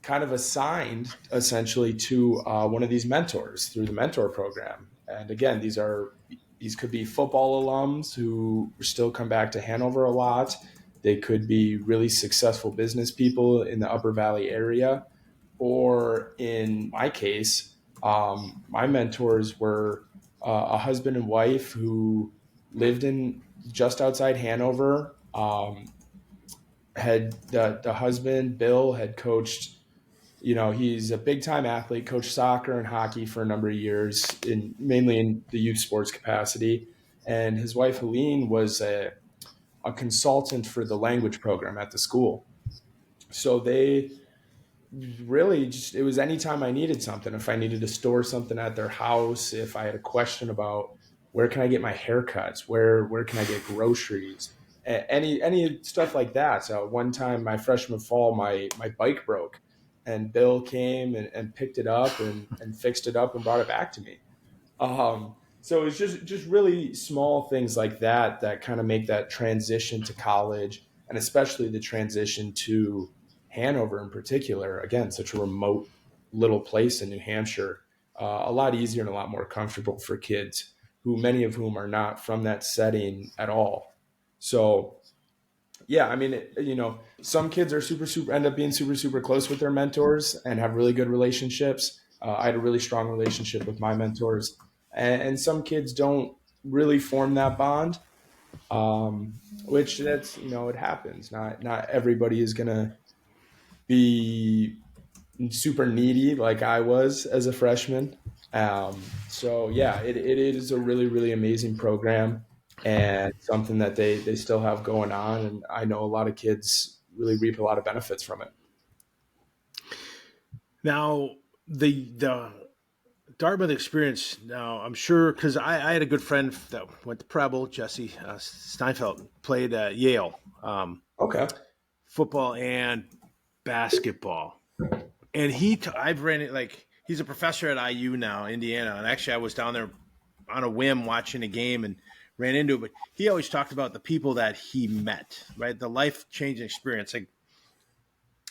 kind of assigned essentially to one of these mentors through the mentor program. And again, these could be football alums who still come back to Hanover a lot. They could be really successful business people in the Upper Valley area. Or in my case, my mentors were a husband and wife who lived in just outside Hanover. Had the husband, Bill, had coached, he's a big time athlete, coached soccer and hockey for a number of years, mainly in the youth sports capacity. And his wife, Helene, was a consultant for the language program at the school. So they really just, it was anytime I needed something, if I needed to store something at their house, if I had a question about where can I get my haircuts, where can I get groceries, any stuff like that. So one time my freshman fall, my bike broke, and Bill came and picked it up and fixed it up and brought it back to me. So it's just really small things like that kind of make that transition to college, and especially the transition to Hanover in particular, again, such a remote little place in New Hampshire, a lot easier and a lot more comfortable for kids many of whom are not from that setting at all. So yeah, I mean, some kids are end up being super close with their mentors and have really good relationships. I had a really strong relationship with my mentors, and some kids don't really form that bond, which that's, it happens. Not everybody is going to be super needy like I was as a freshman. So yeah, it is a really amazing program and something that they still have going on. And I know a lot of kids really reap a lot of benefits from it. Now, the Dartmouth experience, now I'm sure, because I had a good friend that went to Preble, Jesse Steinfeld, played at Yale. Okay. Football and basketball. And I've ran it, like, he's a professor at IU now, Indiana. And actually I was down there on a whim watching a game and ran into it. But he always talked about the people that he met, right? The life-changing experience. Like,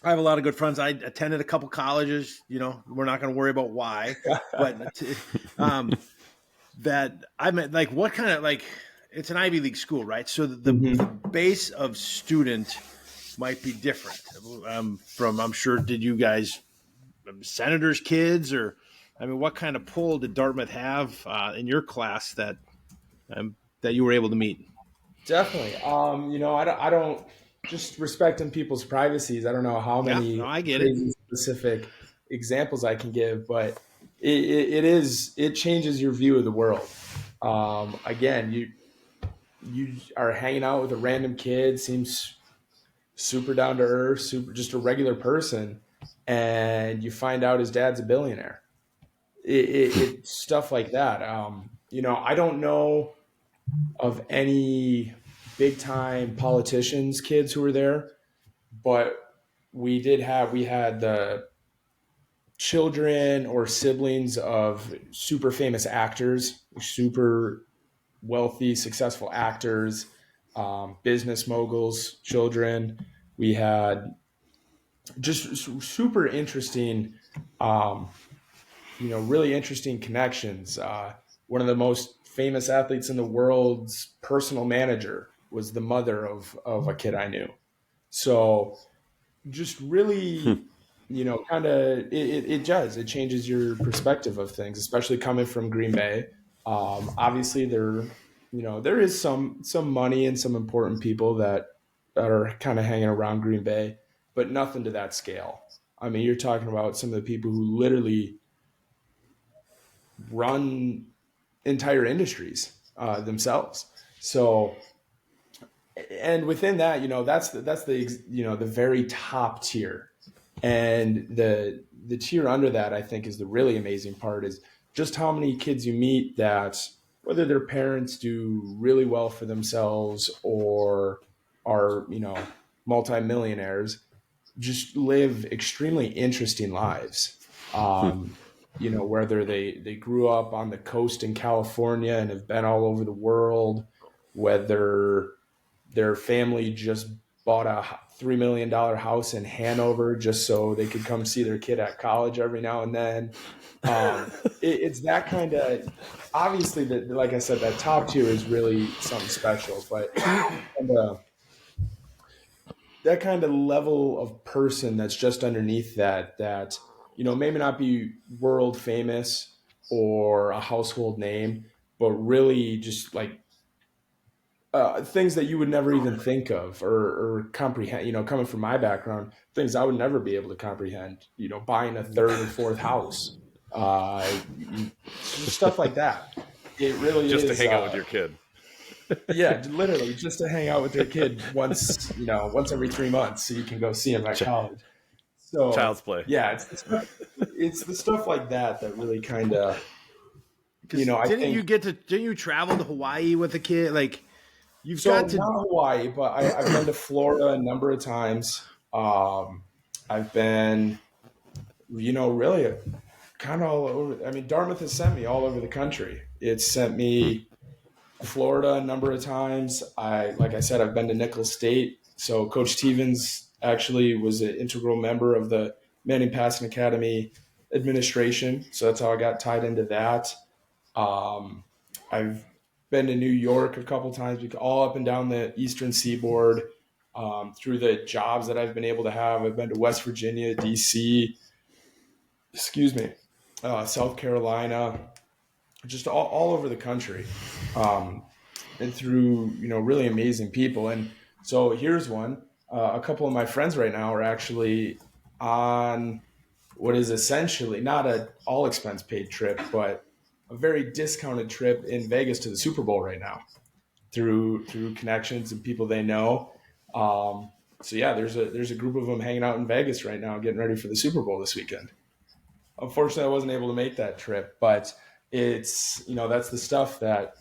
I have a lot of good friends. I attended a couple colleges, we're not going to worry about why, but that I met, like, what kind of, like, it's an Ivy League school, right? So the base of student might be different from, I'm sure, did you guys, senators' kids, or, I mean, what kind of pull did Dartmouth have in your class that you were able to meet? Definitely. I don't, just respecting people's privacies, I don't know how many I get it. Specific examples I can give, but it changes your view of the world. Again, you are hanging out with a random kid, seems super down to earth, just a regular person, and you find out his dad's a billionaire. It stuff like that. I don't know of any big time politicians' kids who were there, but we had the children or siblings of super famous actors, super wealthy, successful actors, business moguls, children. We had just super interesting, really interesting connections. One of the most famous athletes in the world's personal manager was the mother of a kid I knew. So just really, kind of it does. It changes your perspective of things, especially coming from Green Bay. Obviously, there is some money and some important people that are kind of hanging around Green Bay, but nothing to that scale. I mean, you're talking about some of the people who literally run entire industries themselves. So, and within that, that's the very top tier, and the tier under that, I think, is the really amazing part, is just how many kids you meet that, whether their parents do really well for themselves or are, multimillionaires, just live extremely interesting lives. Whether they grew up on the coast in California and have been all over the world, whether their family just bought a $3 million house in Hanover just so they could come see their kid at college every now and then. It's that kind of, obviously, like I said, that top tier is really something special, but that kind of level of person that's just underneath that maybe not be world famous or a household name, but really just like things that you would never even think of or comprehend, coming from my background, things I would never be able to comprehend, buying a third or fourth house, stuff like that. It really just is to hang out with your kid. Yeah, literally just to hang out with your kid once every 3 months so you can go see him at college. So child's play. Yeah, it's the stuff like that really kind of, didn't you travel to Hawaii with a kid? Like, not Hawaii, but I've been to Florida a number of times. I've been, really kind of all over. I mean, Dartmouth has sent me all over the country. It's sent me Florida a number of times. Like I said, I've been to Nicholls State. So Coach Stevens actually was an integral member of the Manning Passing Academy administration. So that's how I got tied into that. I've been to New York a couple times, all up and down the Eastern Seaboard. Through the jobs that I've been able to have, I've been to West Virginia, DC, South Carolina, just all over the country, and through, really amazing people. And so here's one. A couple of my friends right now are actually on what is essentially not an all expense paid trip, but a very discounted trip in Vegas to the Super Bowl right now through connections and people they know. So yeah, there's a group of them hanging out in Vegas right now, getting ready for the Super Bowl this weekend. Unfortunately, I wasn't able to make that trip, but it's, that's the stuff that,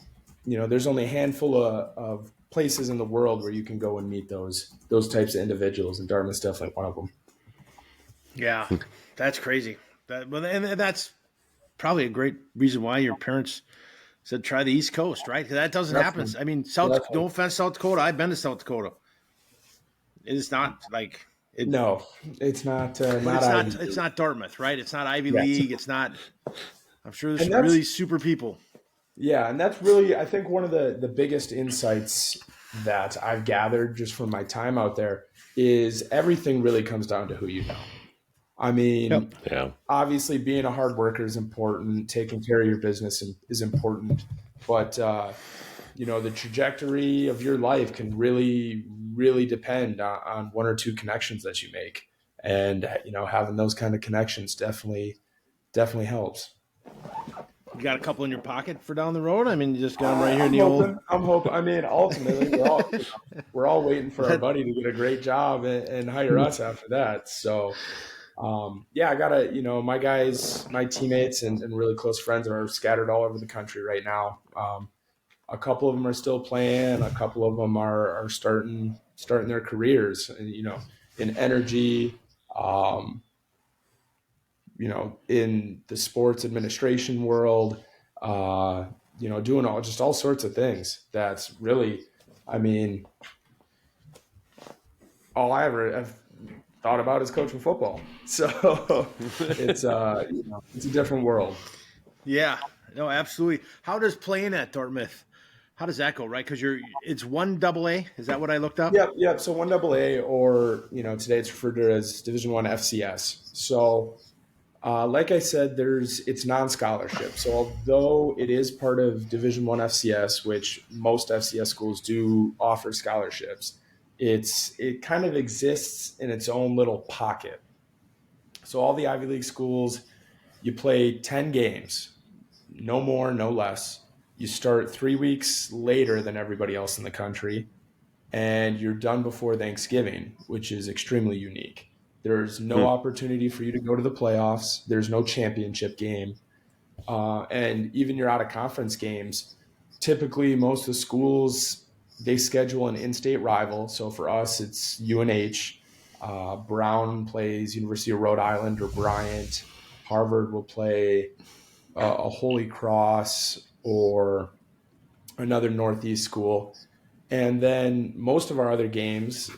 there's only a handful of places in the world where you can go and meet those types of individuals, and Dartmouth's definitely one of them. Yeah, that's crazy. And that's probably a great reason why your parents said try the East Coast, right? Because that doesn't happen. I mean, no offense, South Dakota. I've been to South Dakota. It's not like it. No, it's not. It's not Dartmouth, right? It's not Ivy League. It's not. I'm sure there's some really super people. Yeah, and that's really, I think, one of the biggest insights that I've gathered just from my time out there is everything really comes down to who you know. I mean, obviously being a hard worker is important. Taking care of your business is important, but the trajectory of your life can really, really depend on one or two connections that you make, and having those kind of connections definitely helps. You got a couple in your pocket for down the road? I mean, you just got them right here in I'm hoping. I mean, ultimately, we're all waiting for our buddy to get a great job and hire us after that. So. I gotta, my guys, my teammates and really close friends are scattered all over the country right now. A couple of them are still playing. A couple of them are starting their careers, in energy, in the sports administration world, doing all sorts of things. That's really, I mean, all I ever have thought about is coaching football. So it's a different world. Yeah, no, absolutely. How does playing at Dartmouth, How does that go? Right, because it's 1 AA. Is that what I looked up? Yep. So 1 AA, or today it's referred to as Division I FCS. So, like I said, it's non-scholarship. So although it is part of Division I FCS, which most FCS schools do offer scholarships, it kind of exists in its own little pocket. So all the Ivy League schools, you play 10 games, no more, no less. You start 3 weeks later than everybody else in the country, and you're done before Thanksgiving, which is extremely unique. There's no opportunity for you to go to the playoffs. There's no championship game. And even your out-of-conference games, typically most of the schools, they schedule an in-state rival. So for us, it's UNH. Brown plays University of Rhode Island or Bryant. Harvard will play a Holy Cross or another Northeast school. And then most of our other games,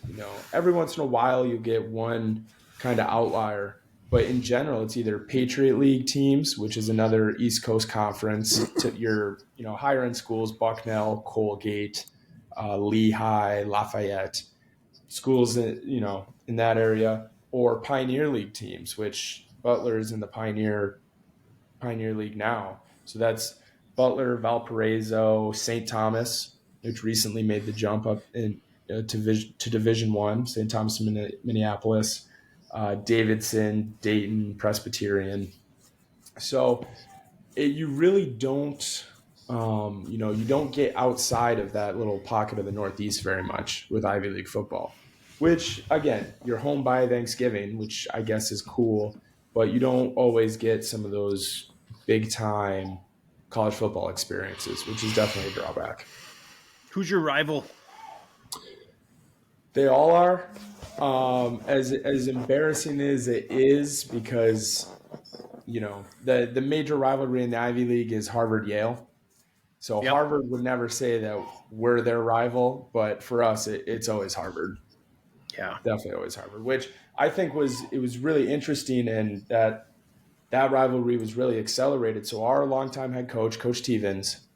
every once in a while you get one kind of outlier. But in general, it's either Patriot League teams, which is another East Coast conference, to your higher end schools, Bucknell, Colgate, Lehigh, Lafayette, schools in that area, or Pioneer League teams, which Butler is in the Pioneer League now. So that's Butler, Valparaiso, St. Thomas, which recently made the jump up to Division I, St. Thomas, Minneapolis, Davidson, Dayton, Presbyterian. So you really don't, you don't get outside of that little pocket of the Northeast very much with Ivy League football, which, again, you're home by Thanksgiving, which I guess is cool, but you don't always get some of those big-time college football experiences, which is definitely a drawback. Who's your rival? They all are. As embarrassing as it is, because the major rivalry in the Ivy League is Harvard-Yale. So yep. Harvard would never say that we're their rival, but for us, it's always Harvard. Yeah, definitely always Harvard. Which I think was really interesting, and that rivalry was really accelerated. So our longtime head coach, Coach Stevens,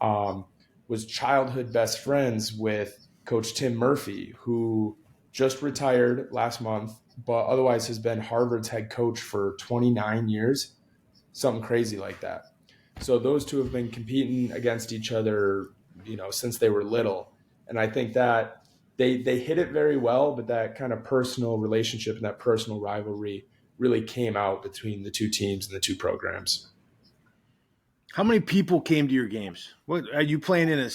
was childhood best friends with Coach Tim Murphy, who just retired last month, but otherwise has been Harvard's head coach for 29 years, something crazy like that. So those two have been competing against each other, since they were little. And I think that they hit it very well, but that kind of personal relationship and that personal rivalry really came out between the two teams and the two programs. How many people came to your games? What are you playing in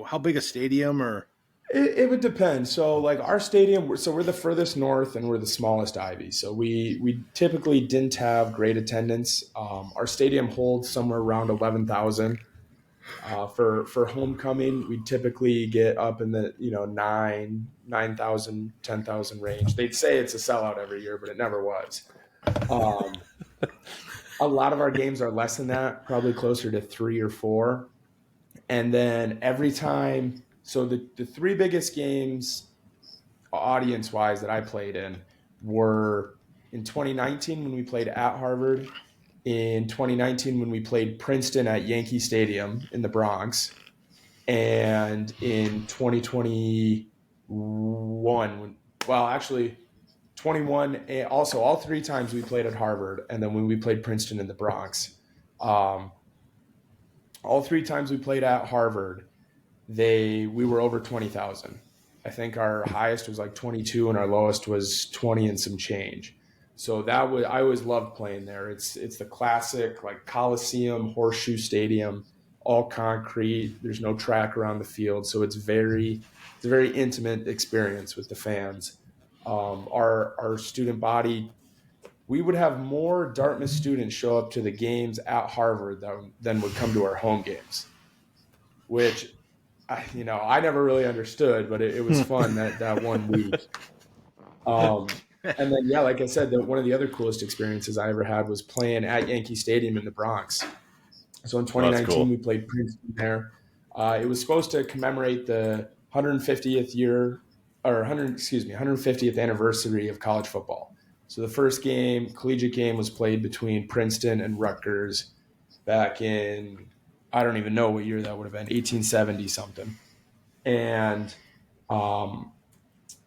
how big a stadium or? It would depend. So like our stadium, we're the furthest north and we're the smallest Ivy. So we typically didn't have great attendance. Our stadium holds somewhere around 11,000. For homecoming, we typically get up in the 9,000, 10,000 range. They'd say it's a sellout every year, but it never was. A lot of our games are less than that, probably closer to 3 or 4. And then every time, so the 3 biggest games audience-wise that I played in were in 2019 when we played at Harvard, in 2019 when we played Princeton at Yankee Stadium in the Bronx, and in 2021, 21, also all 3 times we played at Harvard, and then when we played Princeton in the Bronx. All 3 times we played at Harvard, we were over 20,000. I think our highest was like 22 and our lowest was 20 and some change. So I always loved playing there. It's the classic like Coliseum, Horseshoe Stadium, all concrete. There's no track around the field, so it's a very intimate experience with the fans. Our student body, we would have more Dartmouth students show up to the games at Harvard than would come to our home games, which I never really understood, but it was fun that 1 week. And then, like I said, one of the other coolest experiences I ever had was playing at Yankee Stadium in the Bronx. So in 2019, we played Princeton there. It was supposed to commemorate the 150th 150th anniversary of college football. So the first collegiate game was played between Princeton and Rutgers back in I don't even know what year that would have been, 1870 something. And,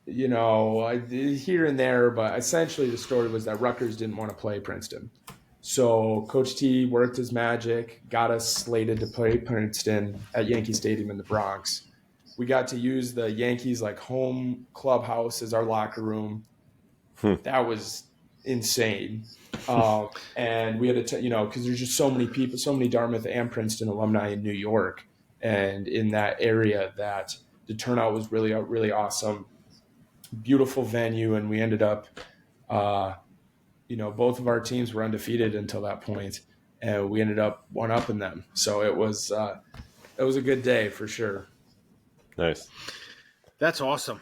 here and there, but essentially the story was that Rutgers didn't want to play Princeton. So Coach T worked his magic, got us slated to play Princeton at Yankee Stadium in the Bronx. We got to use the Yankees like home clubhouse as our locker room. That was insane. And we had to, because there's just so many people, so many Dartmouth and Princeton alumni in New York and in that area, that the turnout was really, really awesome. Beautiful venue. And we ended up, both of our teams were undefeated until that point, and we ended up one-upping them. So it was a good day for sure. Nice. That's awesome.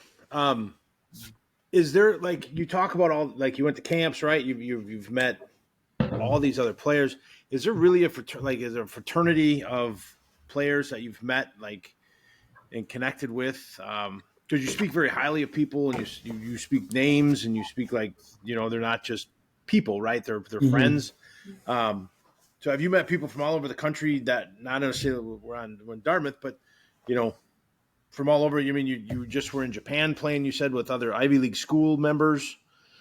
Is there, like, you talk about all, like, you went to camps, right? You've met all these other players. Is there really is there a fraternity of players that you've met, like, and connected with? Because you speak very highly of people, and you speak names, and you speak like, they're not just people, right? They're friends. So have you met people from all over the country that not necessarily were in Dartmouth, but, from all over? You mean you just were in Japan playing, you said, with other Ivy League school members?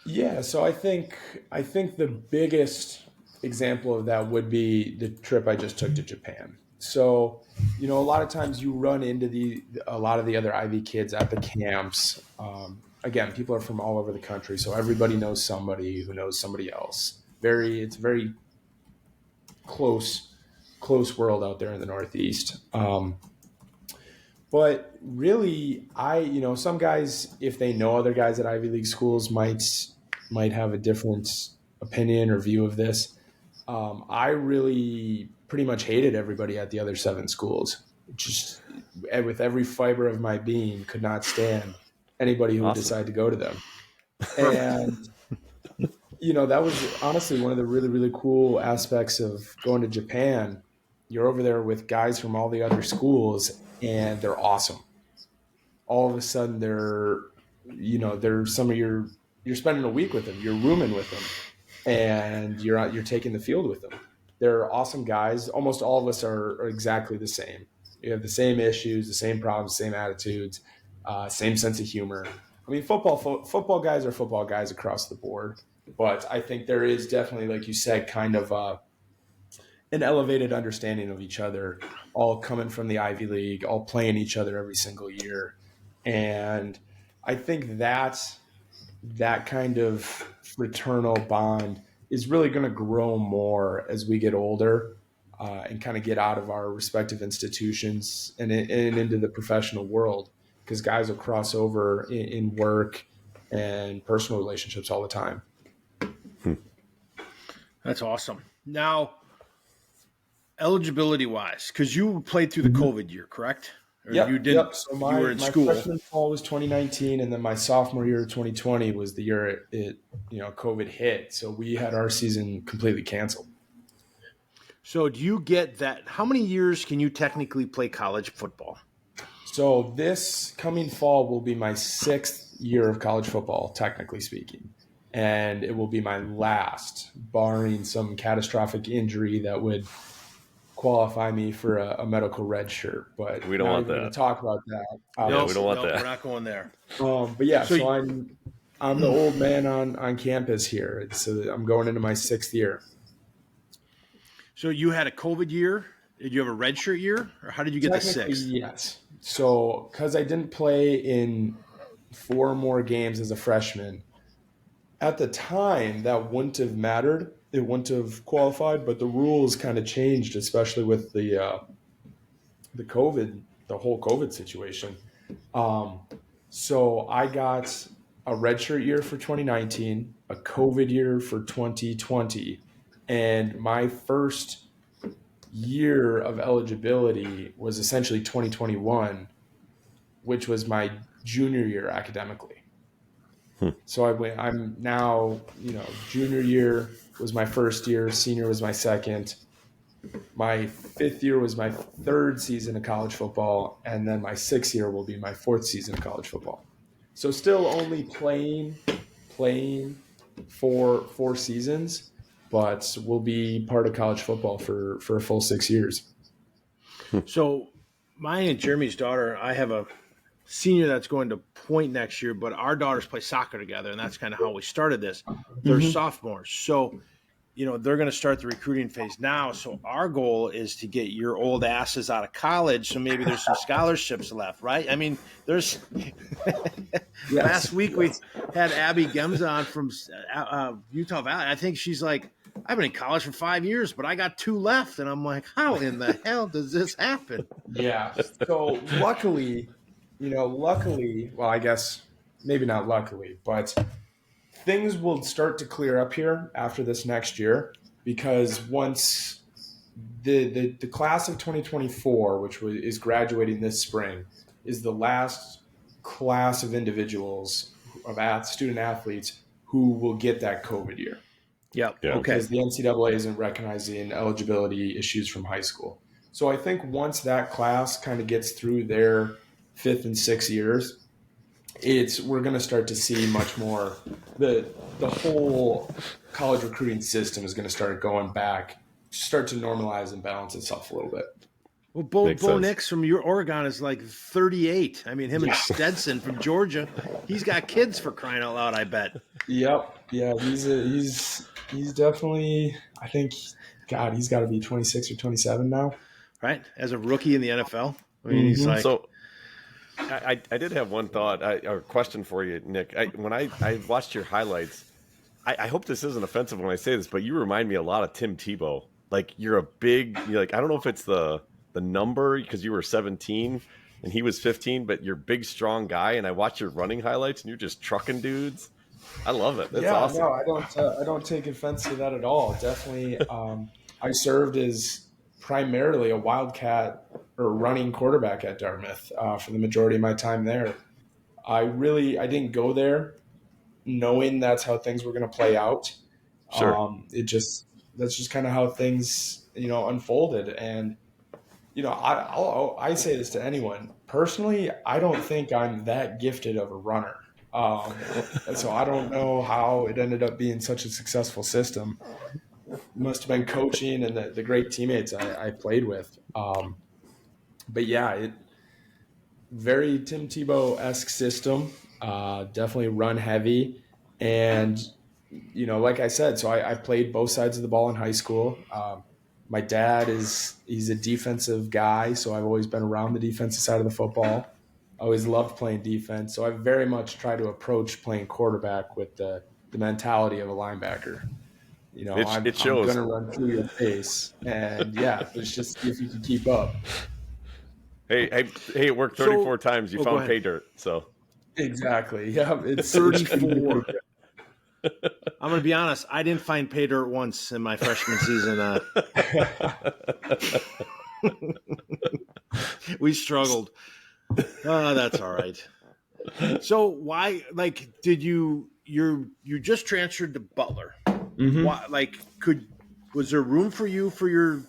Yeah, so I think the biggest example of that would be the trip I just took to Japan. So, a lot of times you run into a lot of the other Ivy kids at the camps. Again, people are from all over the country, so everybody knows somebody who knows somebody else. It's a very close world out there in the Northeast. But really, some guys, if they know other guys at Ivy League schools, might have a different opinion or view of this. I really pretty much hated everybody at the other 7 schools. Just with every fiber of my being, could not stand anybody who would decide to go to them. And that was honestly one of the really, really cool aspects of going to Japan. You're over there with guys from all the other schools, and they're awesome. All of a sudden, they're some of you're spending a week with them, you're rooming with them, and you're taking the field with them. They're awesome guys. Almost all of us are exactly the same. You have the same issues, the same problems, same attitudes, same sense of humor. I mean, football guys are football guys across the board, but I think there is definitely, like you said, kind of an elevated understanding of each other, all coming from the Ivy League, all playing each other every single year. And I think that kind of fraternal bond is really going to grow more as we get older and kind of get out of our respective institutions and into the professional world, because guys will cross over in work and personal relationships all the time. That's awesome. Now, eligibility-wise, because you played through the COVID year, correct? Or yep, you didn't. Yep. So you my were in school. Freshman fall was 2019, and then my sophomore year, 2020, was the year it COVID hit. So we had our season completely canceled. So do you get that? How many years can you technically play college football? So this coming fall will be my 6th year of college football, technically speaking. And it will be my last, barring some catastrophic injury that would qualify me for a medical red shirt. But we don't want that. To talk about that. No, we don't want that. We're not going there. But yeah, so I'm the old man on campus here. So I'm going into my 6th year. So you had a COVID year. Did you have a red shirt year, or how did you get the 6th? Yes. So because I didn't play in 4 more games as a freshman, at the time that wouldn't have mattered. It wouldn't have qualified, but the rules kind of changed, especially with the COVID, the whole COVID situation. So I got a redshirt year for 2019, a COVID year for 2020, and my first year of eligibility was essentially 2021, which was my junior year academically. So I'm now, junior year was my first year, senior was my second. My 5th year was my 3rd season of college football, and then my 6th year will be my 4th season of college football. So still only playing for 4 seasons, but we'll be part of college football for a full 6 years. So mine and Jeremy's daughter, I have a senior that's going to Point next year, but our daughters play soccer together, and that's kind of how we started this. They're sophomores. So, they're going to start the recruiting phase now. So our goal is to get your old asses out of college. So maybe there's some scholarships left, right? I mean, there's last week we had Abby Gemza on from Utah Valley. I think she's like, I've been in college for 5 years, but I got 2 left. And I'm like, how in the hell does this happen? Yeah. So luckily, well, I guess maybe not luckily, but things will start to clear up here after this next year, because once the class of 2024, which is graduating this spring, is the last class of individuals, of student athletes who will get that COVID year. Yep. Yeah. Okay. Because the NCAA isn't recognizing eligibility issues from high school. So I think once that class kind of gets through their 5th and 6th years, we're going to start to see much more. The whole college recruiting system is going to start going back, start to normalize and balance itself a little bit. Well, Bo Nix from your Oregon is like 38. I mean, him and Stetson from Georgia, he's got kids, for crying out loud, I bet. Yep. Yeah, he's definitely, I think, God, he's got to be 26 or 27 now. Right? As a rookie in the NFL. I mean, he's like... So I did have one thought, or question for you, Nick. When I watched your highlights, I hope this isn't offensive when I say this, but you remind me a lot of Tim Tebow. Like, you're like, I don't know if it's the number, because you were 17 and he was 15, but you're a big, strong guy. And I watch your running highlights and you're just trucking dudes. I love it. That's awesome. No, I don't take offense to that at all. Definitely. I served as primarily a wildcat or running quarterback at Dartmouth for the majority of my time there. I didn't go there knowing that's how things were going to play out. Sure. That's just kind of how things, unfolded. And, I say this to anyone. Personally, I don't think I'm that gifted of a runner. So I don't know how it ended up being such a successful system. It must have been coaching and the great teammates I played with. But yeah, very Tim Tebow-esque system, definitely run heavy. And, like I said, so I played both sides of the ball in high school. My dad he's a defensive guy, so I've always been around the defensive side of the football. I always loved playing defense. So I very much try to approach playing quarterback with the mentality of a linebacker. It shows. I'm going to run through your face. And yeah, let's just see if you can keep up. Hey, it worked 34 times. You found pay dirt. So exactly. Yeah. It's 34. I'm going to be honest. I didn't find pay dirt once in my freshman season. We struggled. That's all right. So why, did you just transferred to Butler? Mm-hmm. Why, was there room for you for your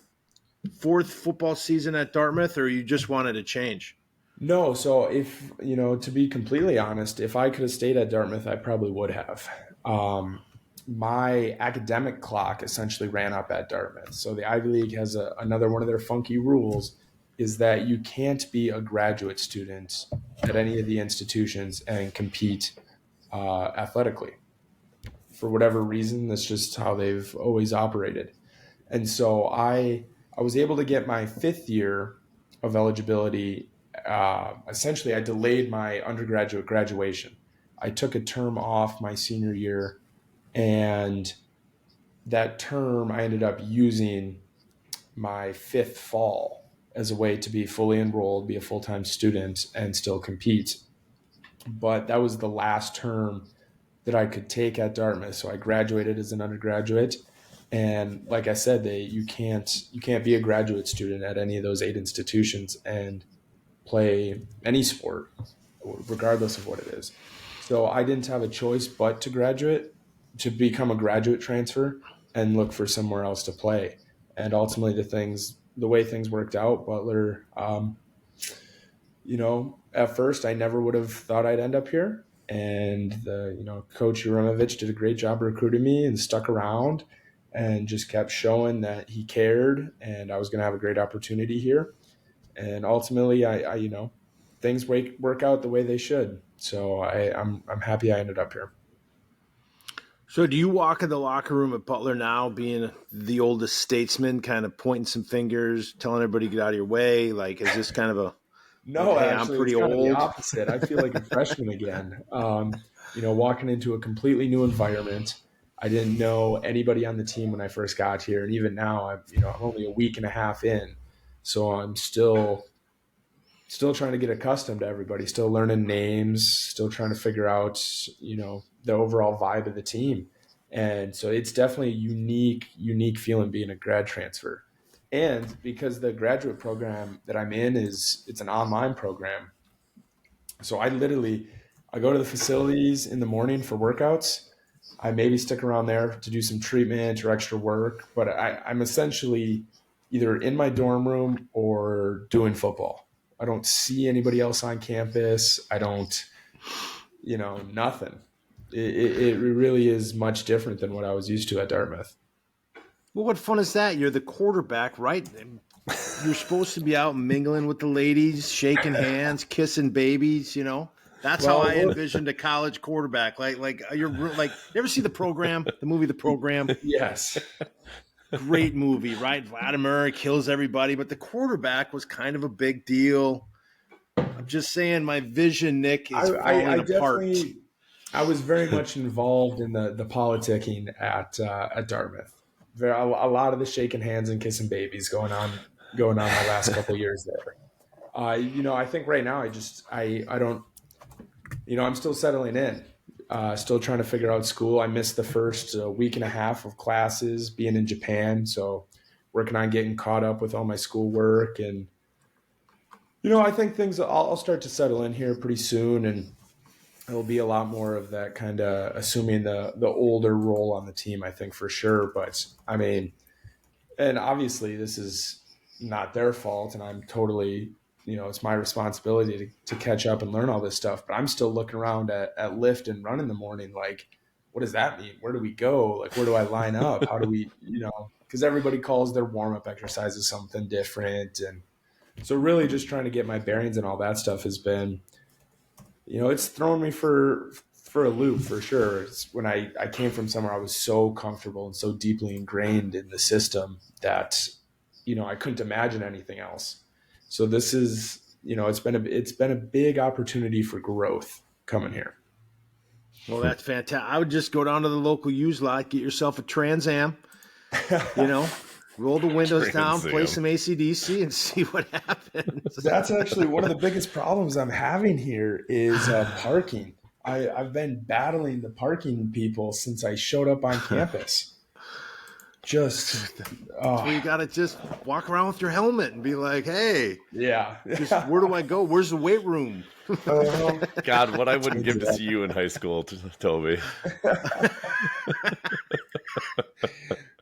4th football season at Dartmouth, or you just wanted to change? No. So if, to be completely honest, if I could have stayed at Dartmouth, I probably would have. My academic clock essentially ran up at Dartmouth. So the Ivy League has another one of their funky rules, is that you can't be a graduate student at any of the institutions and compete athletically. For whatever reason, that's just how they've always operated. And so I was able to get my 5th year of eligibility. Essentially, I delayed my undergraduate graduation. I took a term off my senior year, and that term I ended up using my 5th fall as a way to be fully enrolled, be a full-time student, and still compete. But that was the last term that I could take at Dartmouth. So I graduated as an undergraduate. And like I said, you can't be a graduate student at any of those 8 institutions and play any sport, regardless of what it is. So I didn't have a choice but to become a graduate transfer and look for somewhere else to play. And ultimately the way things worked out, Butler, at first I never would have thought I'd end up here. And Coach Uramovich did a great job recruiting me and stuck around and just kept showing that he cared and I was going to have a great opportunity here. And ultimately, things work out the way they should. So I'm happy I ended up here. So do you walk in the locker room at Butler now, being the oldest statesman, kind of pointing some fingers, telling everybody to get out of your way? Like, is this kind of a no? Hey, actually, I'm pretty it's kind old. of the opposite. I feel like a freshman again. Walking into a completely new environment. I didn't know anybody on the team when I first got here, and even now, I'm only a week and a half in, so I'm still trying to get accustomed to everybody, still learning names, still trying to figure out, the overall vibe of the team. And so it's definitely a unique feeling being a grad transfer. And because the graduate program that I'm in it's an online program. So I go to the facilities in the morning for workouts. I maybe stick around there to do some treatment or extra work, but I'm essentially either in my dorm room or doing football. I don't see anybody else on campus. I don't, nothing. It really is much different than what I was used to at Dartmouth. Well, what fun is that? You're the quarterback, right? You're supposed to be out mingling with the ladies, shaking hands, kissing babies, That's how I envisioned a college quarterback. Like you ever see the movie The Program? Yes. Great movie, right? Vladimir kills everybody, but the quarterback was kind of a big deal. I'm just saying my vision, Nick, is falling apart. I was very much involved in the politicking at Dartmouth. A lot of the shaking hands and kissing babies going on my last couple of years there. I think right now I don't, I'm still settling in. Still trying to figure out school. I missed the first week and a half of classes being in Japan. So working on getting caught up with all my schoolwork. And, I think I'll start to settle in here pretty soon. And it'll be a lot more of that kind of assuming the older role on the team, I think, for sure. But I mean, and obviously this is not their fault. And I'm totally, it's my responsibility to catch up and learn all this stuff. But I'm still looking around at lift and run in the morning. Like, what does that mean? Where do we go? Like, where do I line up? How do we, because everybody calls their warm-up exercises something different. And so really just trying to get my bearings and all that stuff has been, it's thrown me for a loop for sure. It's when I came from somewhere I was so comfortable and so deeply ingrained in the system that, I couldn't imagine anything else. So this is, it's been a big opportunity for growth coming here. Well, that's fantastic. I would just go down to the local used lot, get yourself a Trans Am, roll the windows down, play some AC/DC, and see what happens. That's actually one of the biggest problems I'm having here is parking. I've been battling the parking people since I showed up on campus. So you got to just walk around with your helmet and be like, hey, where do I go? Where's the weight room? God, what I wouldn't give to see you in high school, Toby.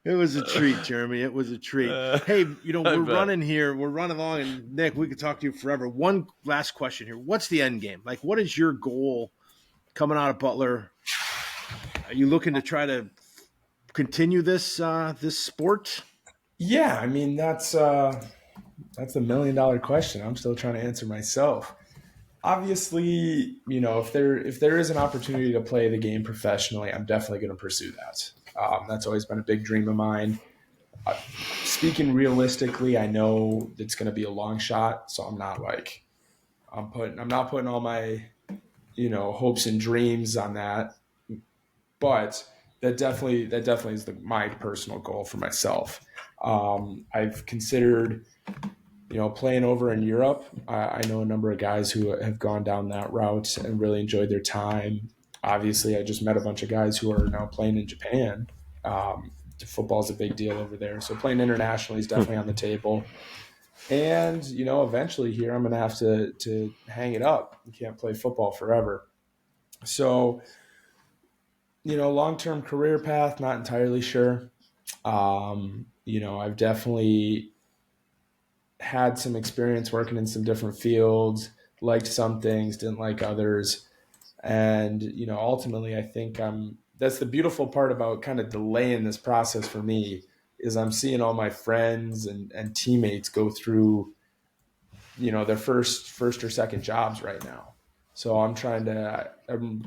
It was a treat, Jeremy. It was a treat. Hey, we're running here. We're running along, and Nick, we could talk to you forever. One last question here. What's the end game? Like, what is your goal coming out of Butler? Are you looking to try to continue this sport? Yeah, I mean, that's a $1 million question. I'm still trying to answer myself. Obviously, if there is an opportunity to play the game professionally, I'm definitely going to pursue that. That's always been a big dream of mine. Speaking realistically, I know it's going to be a long shot, so I'm not putting all my, hopes and dreams on that. But that definitely is my personal goal for myself. I've considered, playing over in Europe. I know a number of guys who have gone down that route and really enjoyed their time. Obviously, I just met a bunch of guys who are now playing in Japan. Football is a big deal over there. So playing internationally is definitely on the table. And, eventually here I'm going to have to hang it up. You can't play football forever. So, long-term career path, not entirely sure. I've definitely had some experience working in some different fields, liked some things, didn't like others. And, ultimately I think that's the beautiful part about kind of delaying this process for me is I'm seeing all my friends and teammates go through their first or second jobs right now. So I'm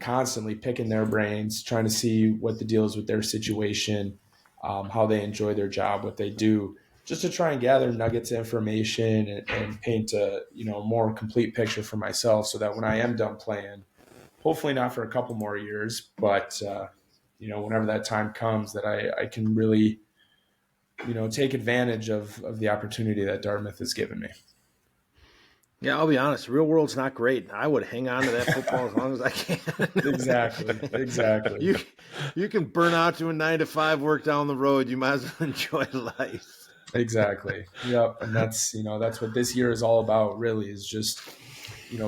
constantly picking their brains, trying to see what the deal is with their situation, how they enjoy their job, what they do, just to try and gather nuggets of information and paint a more complete picture for myself, so that when I am done playing, hopefully not for a couple more years, but whenever that time comes, that I can really take advantage of the opportunity that Dartmouth has given me. Yeah, I'll be honest. The real world's not great. I would hang on to that football as long as I can. Exactly. You can burn out to a 9-to-5 work down the road. You might as well enjoy life. Exactly. Yep. And that's what this year is all about, really, is just,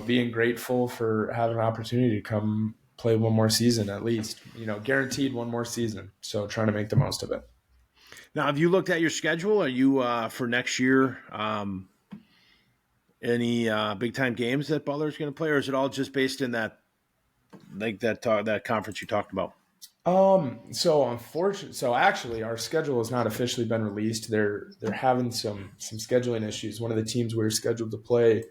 being grateful for having an opportunity to come play one more season, at least, guaranteed one more season. So trying to make the most of it. Now, have you looked at your schedule? Are you for next year? Any big time games that Butler's going to play, or is it all just based in that conference you talked about? So actually our schedule has not officially been released. They're having some scheduling issues. One of the teams we were scheduled to play,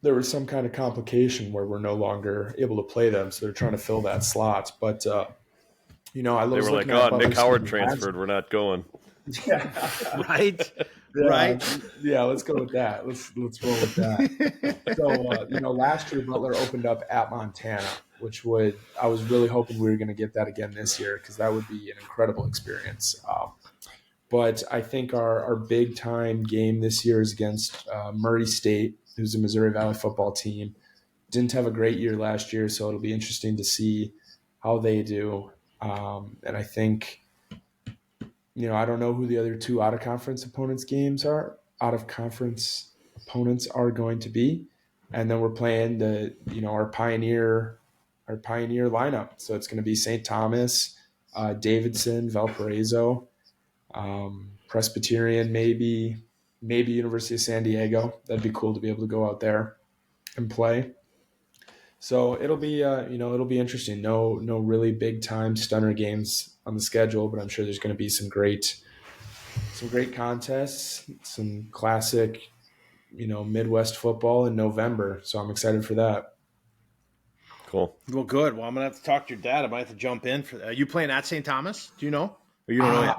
there was some kind of complication where we're no longer able to play them. So they're trying to fill that slot. But, I they were like, oh, Nick Howard transferred. We're not going. Yeah. Right. Yeah, right. Yeah, let's go with that. Let's roll with that. So, last year Butler opened up at Montana, I was really hoping we were going to get that again this year, because that would be an incredible experience. But I think our big time game this year is against Murray State, who's a Missouri Valley football team. Didn't have a great year last year, so it'll be interesting to see how they do. And I think, I don't know who the other two out-of-conference opponents are going to be. And then we're playing our Pioneer lineup. So it's going to be St. Thomas, Davidson, Valparaiso, Presbyterian, maybe University of San Diego. That'd be cool to be able to go out there and play. So it'll be interesting. No really big time stunner games on the schedule, but I'm sure there's going to be some great contests, some classic, Midwest football in November. So I'm excited for that. Cool. Well, good. Well, I'm gonna have to talk to your dad. I might have to jump in for that. Are you playing at St. Thomas? Do you know? Or you don't know yet?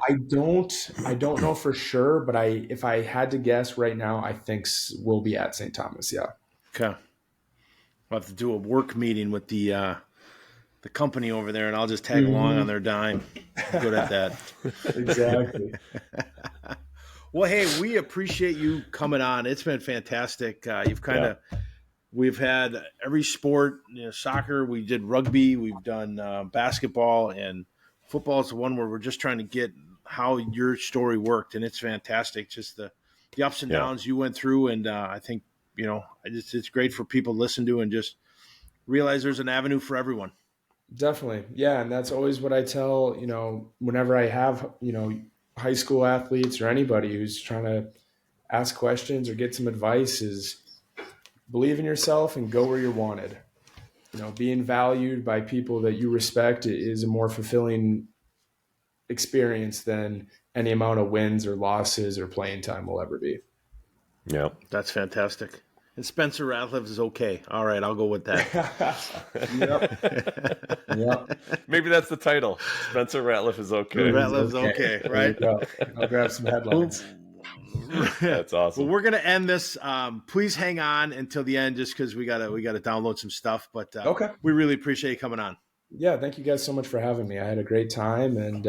I don't know for sure, but if I had to guess right now, I think we'll be at St. Thomas. Yeah. Okay. I'll have to do a work meeting with the company over there, and I'll just tag along on their dime. I'm good at that. Exactly. Well, hey, we appreciate you coming on. It's been fantastic. We've had every sport, soccer, we did rugby, we've done basketball, and football is the one where we're just trying to get how your story worked, and it's fantastic. Just the ups and downs you went through, and I think, it's great for people to listen to and just realize there's an avenue for everyone. Definitely. Yeah. And that's always what I tell, whenever I have, high school athletes or anybody who's trying to ask questions or get some advice, is believe in yourself and go where you're wanted. Being valued by people that you respect is a more fulfilling experience than any amount of wins or losses or playing time will ever be. Yeah. That's fantastic. And Spencer Rattler is okay. All right, I'll go with that. Yep. Maybe that's the title. Spencer Rattler is okay. Rattler's okay, right? I'll grab some headlines. That's awesome. Well, we're gonna end this. Please hang on until the end, just because we gotta download some stuff. But okay, we really appreciate you coming on. Yeah, thank you guys so much for having me. I had a great time, and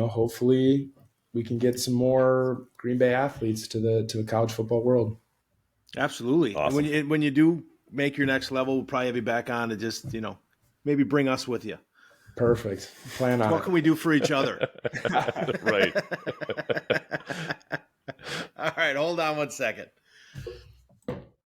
hopefully we can get some more Green Bay athletes to the college football world. Absolutely. Awesome. And when you do make your next level, we'll probably have you back on to just maybe bring us with you. Perfect. Plan on What can we do for each other? Right. All right, hold on one second.